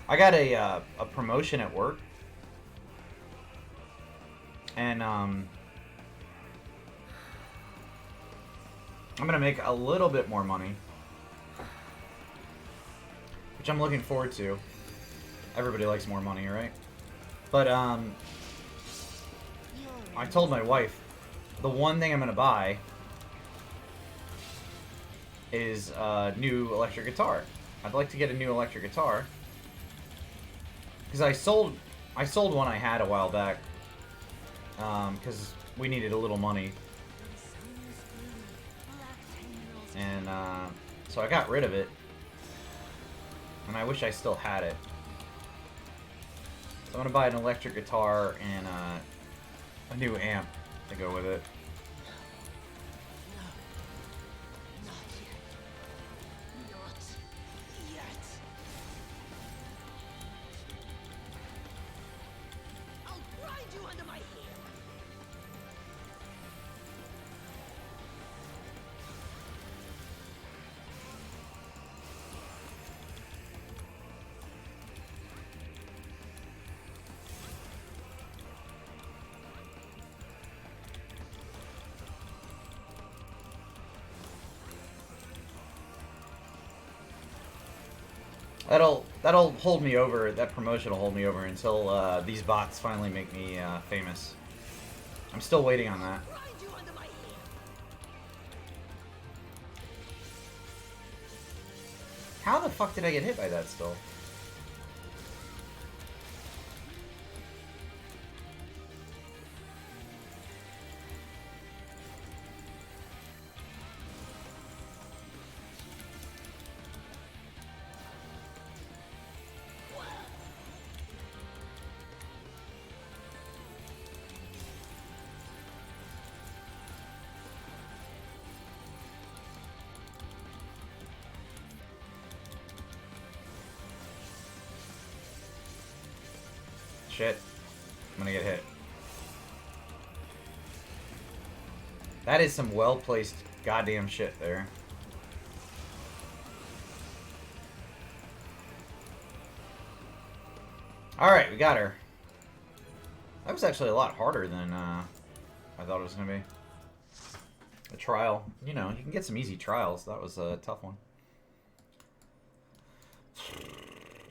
I got a promotion at work, and I'm gonna make a little bit more money, which I'm looking forward to. Everybody likes more money, right? But I told my wife the one thing I'm gonna buy is a new electric guitar. I'd like to get a new electric guitar. Because I sold one I had a while back, because we needed a little money, and so I got rid of it, and I wish I still had it. So I'm gonna buy an electric guitar and a new amp to go with it. That'll hold me over. That promotion will hold me over until these bots finally make me famous. I'm still waiting on that. How the fuck did I get hit by that still? Shit. I'm gonna get hit. That is some well-placed goddamn shit there. Alright, we got her. That was actually a lot harder than I thought it was gonna be. A trial. You know, you can get some easy trials. That was a tough one.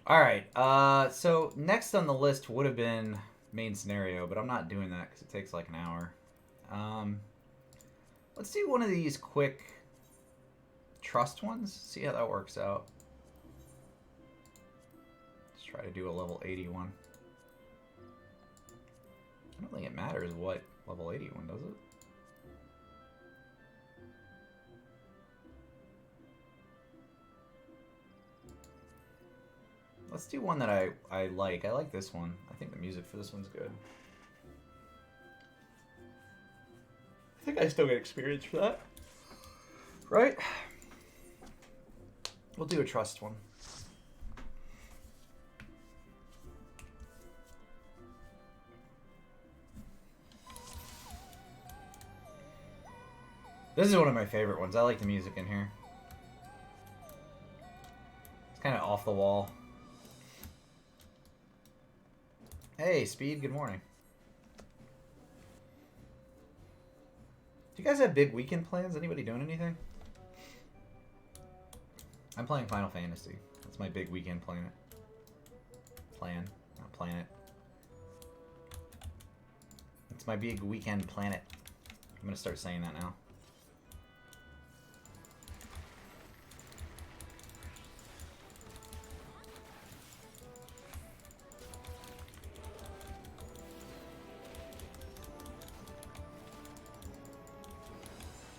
Alright, so next on the list would have been main scenario, but I'm not doing that because it takes like an hour. Let's do one of these quick trust ones, see how that works out. Let's try to do a level 81. I don't think it matters what level 81, does it? Let's do one that I like. I like this one. I think the music for this one's good. I think I still get experience for that. Right? We'll do a trust one. This is one of my favorite ones. I like the music in here. It's kind of off the wall. Hey, Speed, good morning. Do you guys have big weekend plans? Anybody doing anything? I'm playing Final Fantasy. That's my big weekend plan. Not planet. It's my big weekend planet. I'm gonna start saying that now.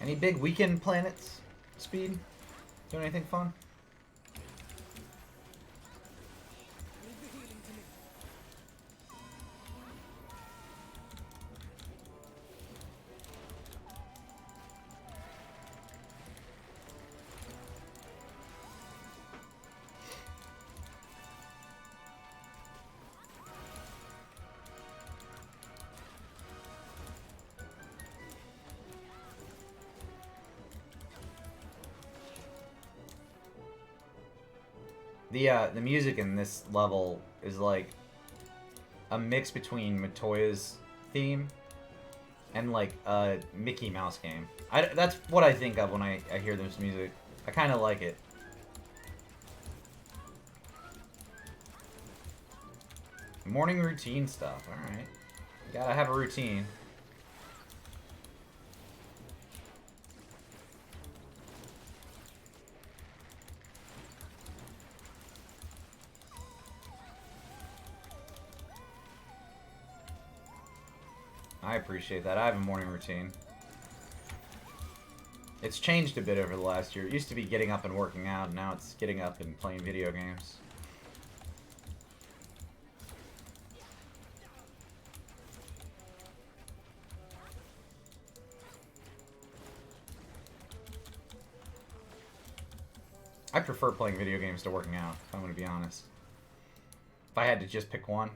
Any big weekend planets, Speed? Doing anything fun? The music in this level is like a mix between Matoya's theme and like a Mickey Mouse game. That's what I think of when I hear this music. I kind of like it. Morning routine stuff, alright. Gotta have a routine. I appreciate that. I have a morning routine. It's changed a bit over the last year. It used to be getting up and working out, and now it's getting up and playing video games. I prefer playing video games to working out, if I'm going to be honest. If I had to just pick one.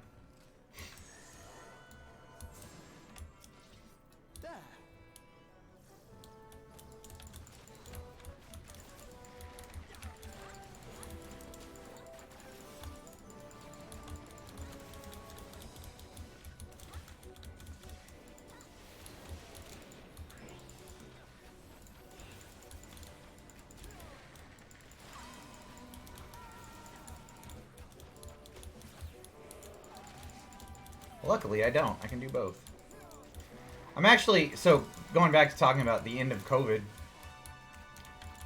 Luckily, I don't. I can do both. I'm actually, so going back to talking about the end of COVID,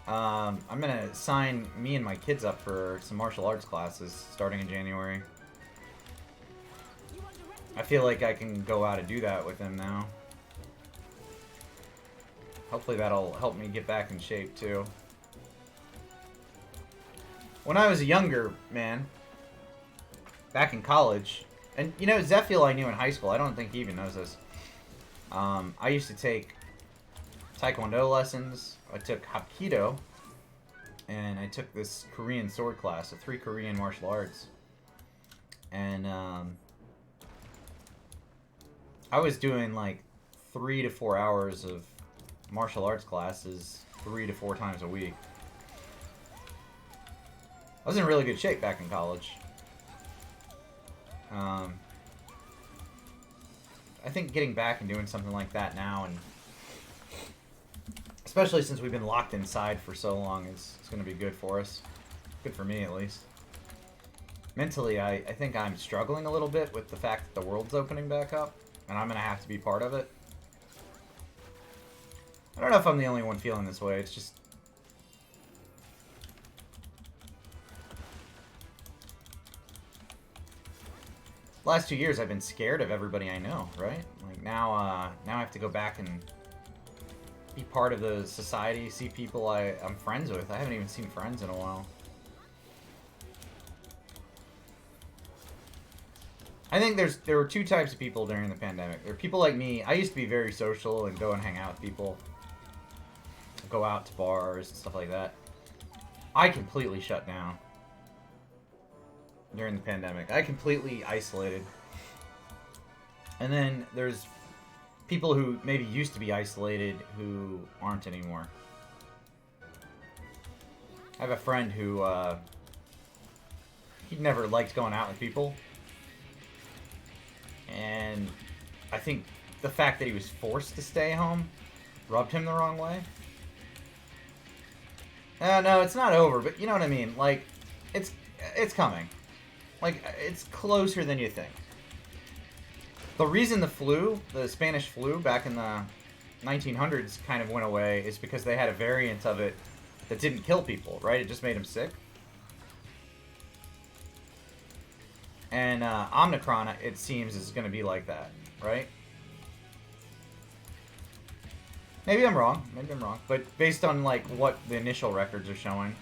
I'm gonna sign me and my kids up for some martial arts classes starting in January. I feel like I can go out and do that with them now. Hopefully that'll help me get back in shape too. When I was a younger man, back in college, and you know, Zephiel I knew in high school. I don't think he even knows this. I used to take Taekwondo lessons. I took Hapkido, and I took this Korean sword class, so 3 Korean martial arts. And I was doing like 3 to 4 hours of martial arts classes 3 to 4 times a week. I was in really good shape back in college. I think getting back and doing something like that now, and especially since we've been locked inside for so long, is going to be good for us. Good for me, at least. Mentally, I think I'm struggling a little bit with the fact that the world's opening back up, and I'm going to have to be part of it. I don't know if I'm the only one feeling this way. It's just... last 2 years I've been scared of everybody I know, right? Like now I have to go back and be part of the society, see people I'm friends with. I haven't even seen friends in a while. I think there were 2 types of people during the pandemic. There are people like me. I used to be very social and go and hang out with people. Go out to bars and stuff like that. I completely shut down during the pandemic. I completely isolated. And then there's people who maybe used to be isolated who aren't anymore. I have a friend who, he never liked going out with people. And I think the fact that he was forced to stay home rubbed him the wrong way. No, it's not over, but you know what I mean. Like, it's coming. Like, it's closer than you think. The reason the Spanish flu back in the 1900s kind of went away is because they had a variant of it that didn't kill people, right? It just made them sick. And Omicron, it seems, is going to be like that, right? Maybe I'm wrong. But based on, like, what the initial records are showing...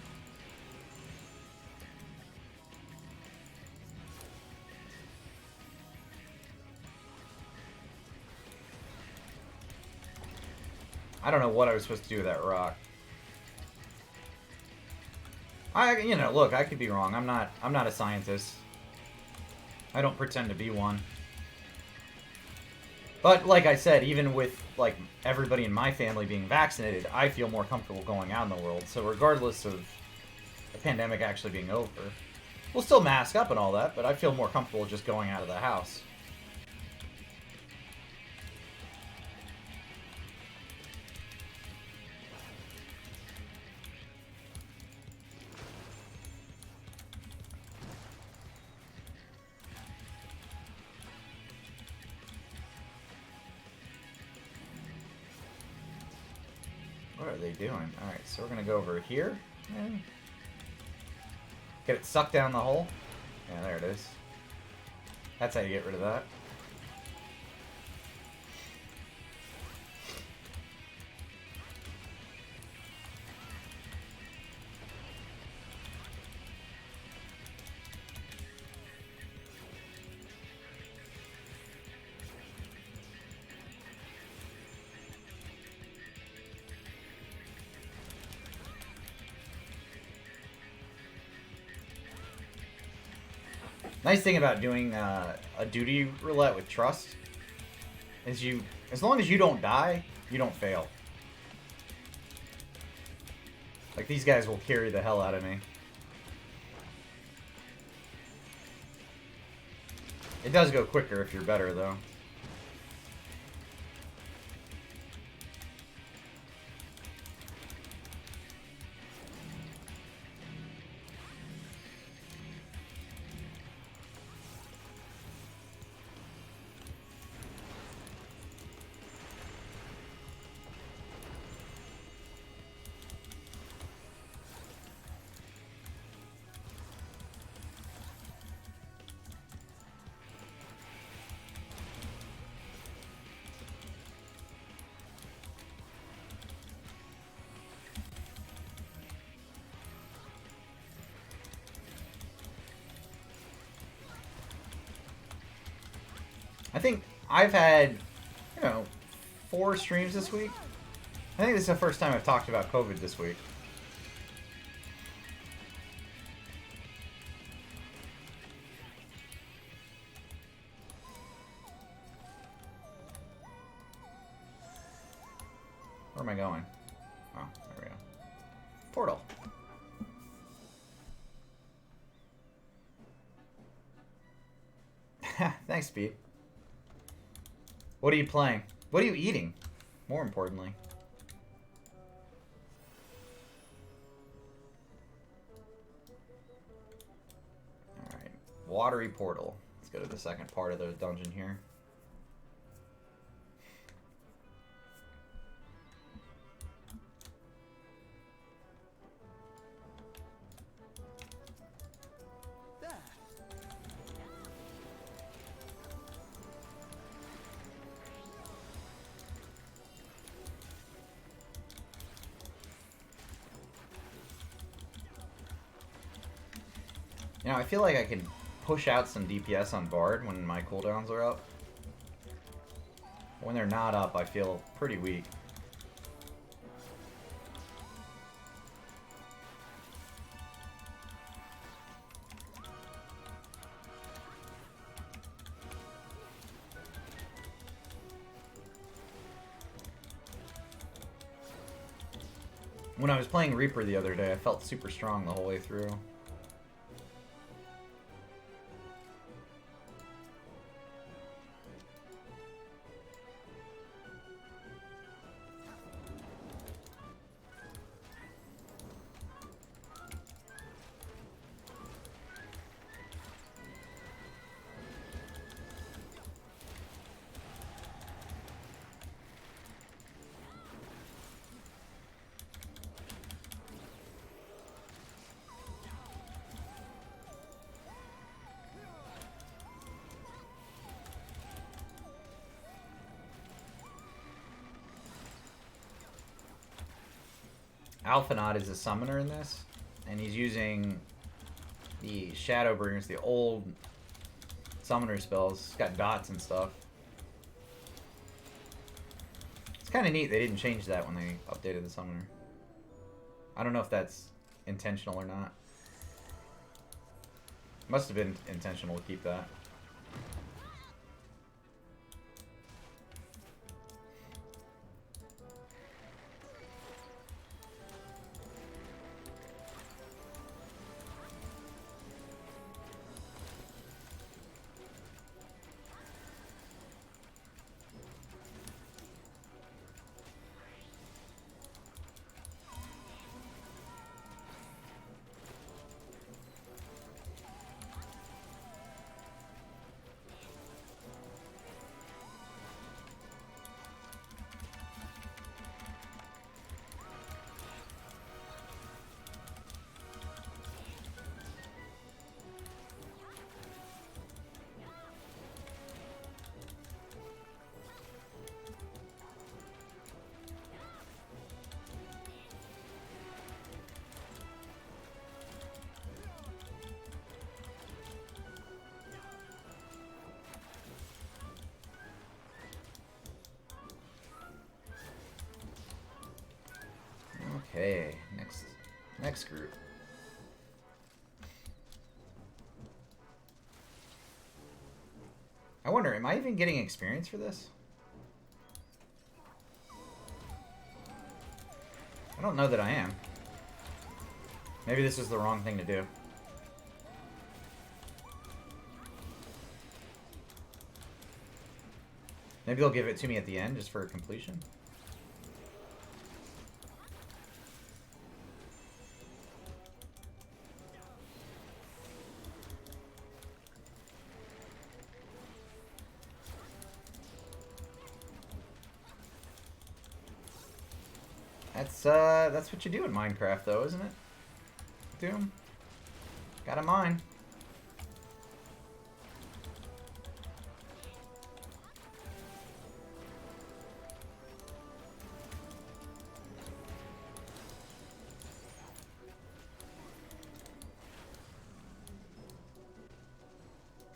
I don't know what I was supposed to do with that rock. You know, look, I could be wrong. I'm not a scientist. I don't pretend to be one. But like I said, even with like everybody in my family being vaccinated, I feel more comfortable going out in the world. So regardless of the pandemic actually being over, we'll still mask up and all that, but I feel more comfortable just going out of the house. What are they doing? Alright, so we're going to go over here. Get it sucked down the hole. Yeah, there it is. That's how you get rid of that. Nice thing about doing a duty roulette with trust is as long as you don't die, you don't fail. Like, these guys will carry the hell out of me. It does go quicker if you're better, though. I think I've had, you know, 4 streams this week. I think this is the first time I've talked about COVID this week. Where am I going? Oh, there we go. Portal. Thanks, Speed. What are you playing? What are you eating? More importantly. Alright. Watery portal. Let's go to the second part of the dungeon here. You know, I feel like I can push out some DPS on Bard when my cooldowns are up. When they're not up, I feel pretty weak. When I was playing Reaper the other day, I felt super strong the whole way through. Alphanot is a summoner in this, and he's using the Shadowbringers, the old summoner spells. It's got dots and stuff. It's kind of neat they didn't change that when they updated the summoner. I don't know if that's intentional or not. Must have been intentional to keep that. Okay, next group. I wonder, am I even getting experience for this? I don't know that I am. Maybe this is the wrong thing to do. Maybe they'll give it to me at the end just for completion. That's what you do in Minecraft, though, isn't it? Doom. Got a mine.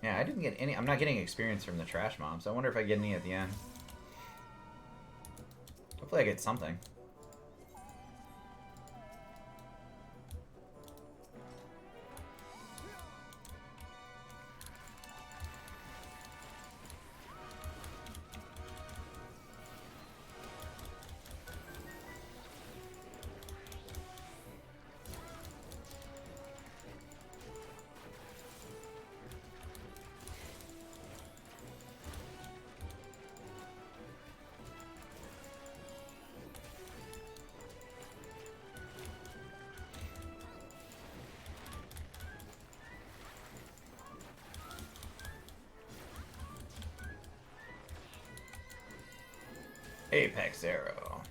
Yeah, I didn't get any. I'm not getting experience from the trash mobs. I wonder if I get any at the end. Hopefully I get something. Apex Arrow.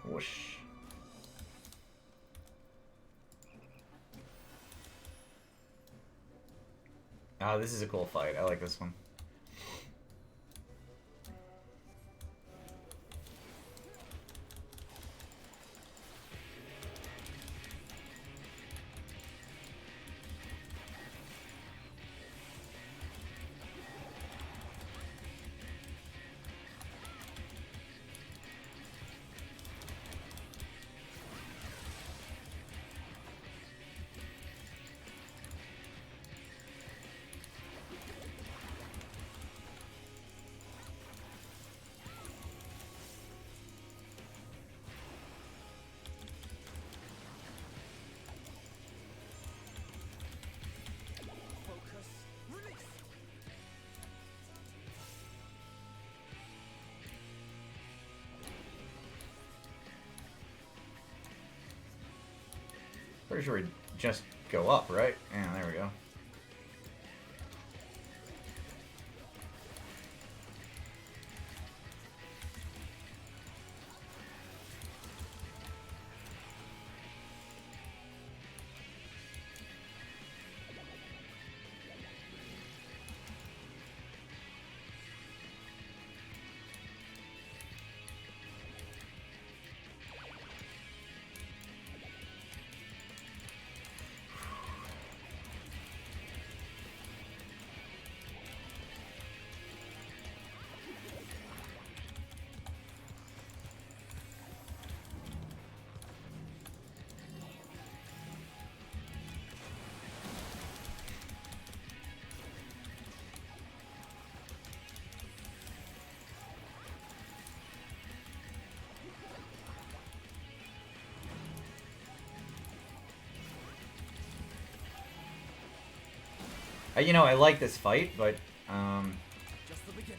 Whoosh. Oh, this is a cool fight. I like this one. Pretty sure we just go up, right? Yeah, there we go. You know, I like this fight, but Just the beginning.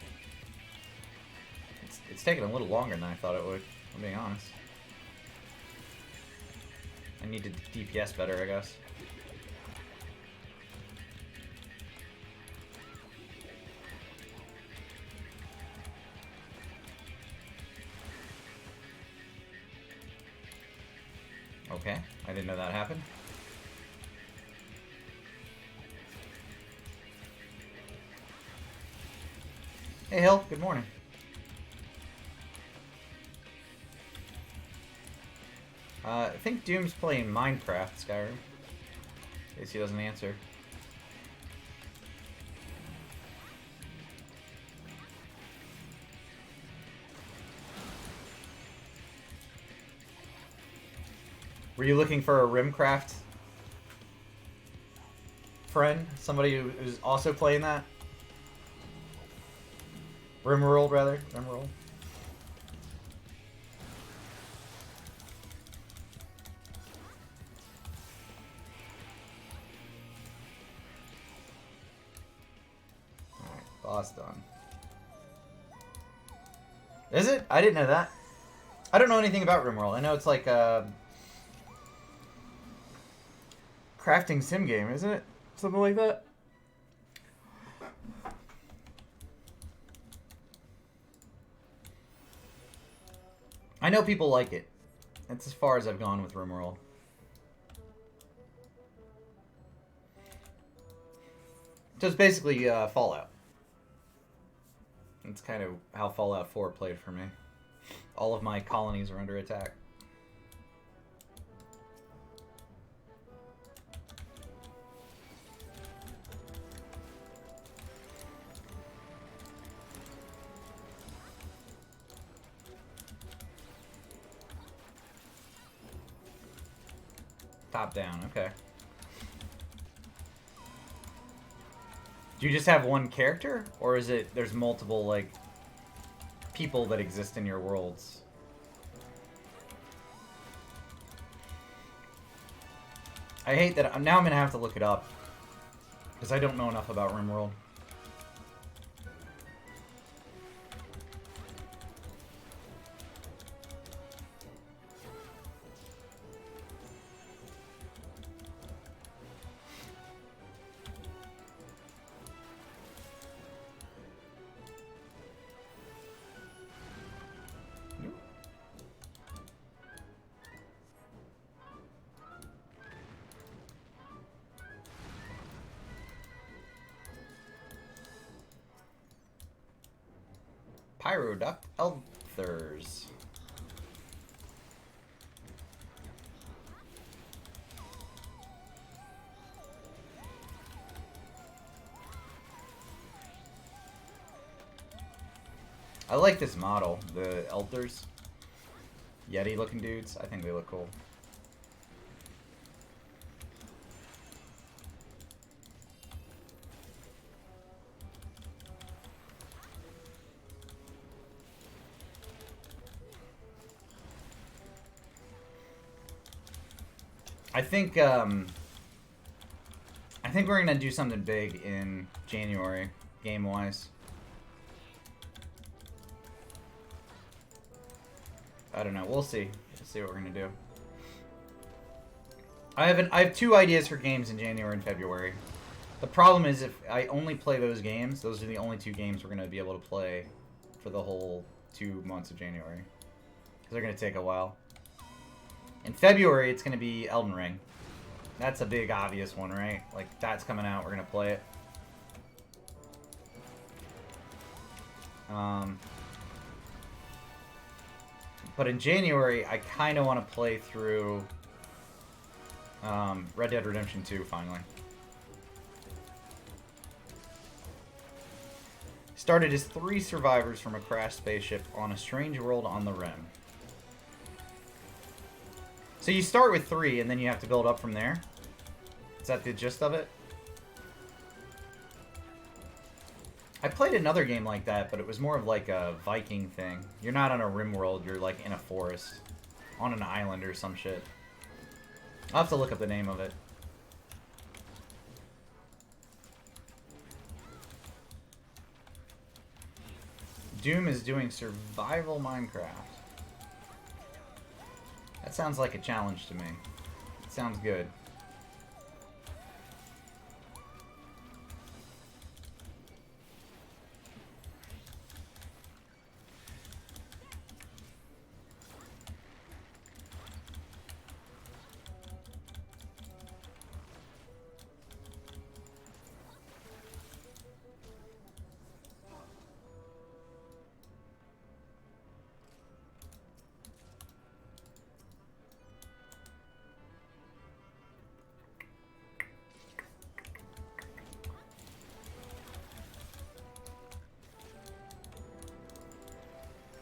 it's taking a little longer than I thought it would, I'm being honest. I need to DPS better, I guess. Okay, I didn't know that happened. Hey Hill, good morning. I think Doom's playing Minecraft, Skyrim. In case he doesn't answer. Were you looking for a Rimcraft friend? Somebody who's also playing that? Rimworld, rather. Rimworld. Alright, boss done. Is it? I didn't know that. I don't know anything about Rimworld. I know it's like a crafting sim game, isn't it? Something like that? I know people like it. That's as far as I've gone with Rimworld. So it's basically Fallout. That's kind of how Fallout 4 played for me. All of my colonies are under attack. Top down, okay. Do you just have one character? Or is it, there's multiple, like, people that exist in your worlds? I hate that, now I'm gonna have to look it up. Because I don't know enough about RimWorld. Pyroduct Elthers. I like this model, the Elthers. Yeti looking dudes. I think they look cool. I think we're gonna do something big in January, game-wise. I don't know. We'll see. We'll see what we're gonna do. I have 2 ideas for games in January and February. The problem is if I only play those games, those are the only 2 games we're gonna be able to play for the whole 2 months of January. Because they're gonna take a while. In February, it's going to be Elden Ring. That's a big, obvious one, right? Like, that's coming out. We're going to play it. But in January, I kind of want to play through Red Dead Redemption 2, finally. Started as 3 survivors from a crashed spaceship on a strange world on the Rim. So you start with 3, and then you have to build up from there? Is that the gist of it? I played another game like that, but it was more of like a Viking thing. You're not on a rim world, you're like in a forest. On an island or some shit. I'll have to look up the name of it. Doom is doing survival Minecraft. That sounds like a challenge to me. It sounds good.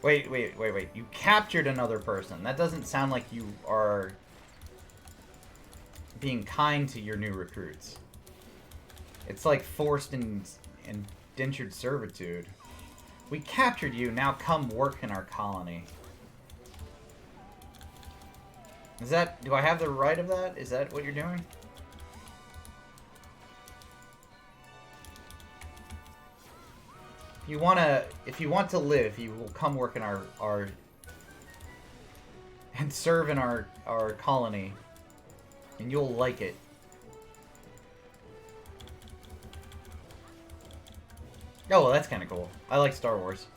Wait. You captured another person. That doesn't sound like you are being kind to your new recruits. It's like forced and indentured servitude. We captured you, now come work in our colony. Is that... do I have the right of that? Is that what you're doing? If you want to live, you will come work in our and serve in our colony, and you'll like it. Oh, well, that's kind of cool. I like Star Wars.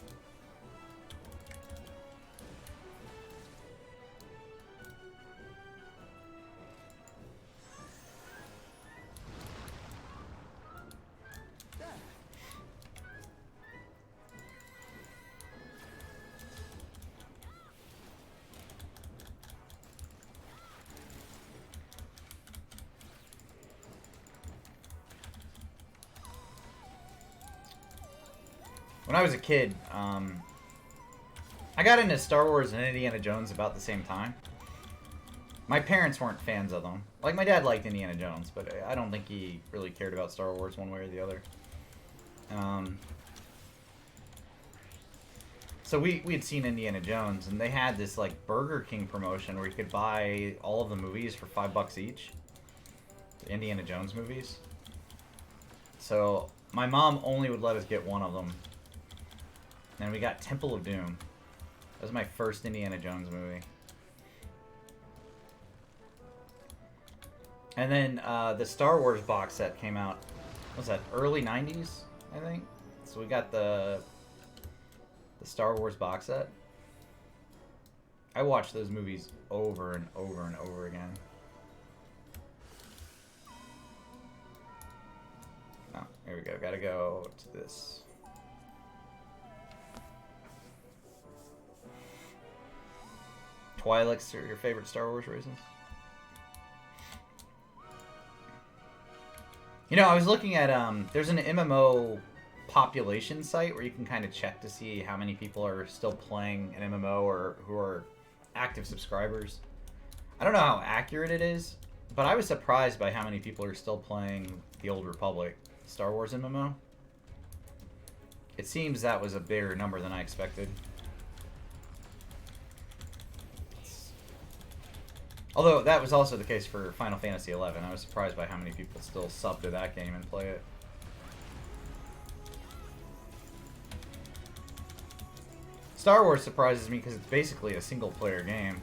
when I was a kid, I got into Star Wars and Indiana Jones about the same time. My parents weren't fans of them. Like, my dad liked Indiana Jones, but I don't think he really cared about Star Wars one way or the other. So we had seen Indiana Jones, and they had this, like, Burger King promotion where you could buy all of the movies for $5 each. The Indiana Jones movies. So my mom only would let us get one of them. And we got Temple of Doom. That was my first Indiana Jones movie. And then the Star Wars box set came out, what was that, early 90s, I think? So we got the Star Wars box set. I watched those movies over and over and over again. Oh, here we go. Gotta go to this. Twi'leks are your favorite Star Wars races? You know, I was looking at, there's an MMO population site where you can kind of check to see how many people are still playing an MMO or who are active subscribers. I don't know how accurate it is, but I was surprised by how many people are still playing the Old Republic Star Wars MMO. It seems that was a bigger number than I expected. Although that was also the case for Final Fantasy XI. I was surprised by how many people still sub to that game and play it. Star Wars surprises me because it's basically a single-player game.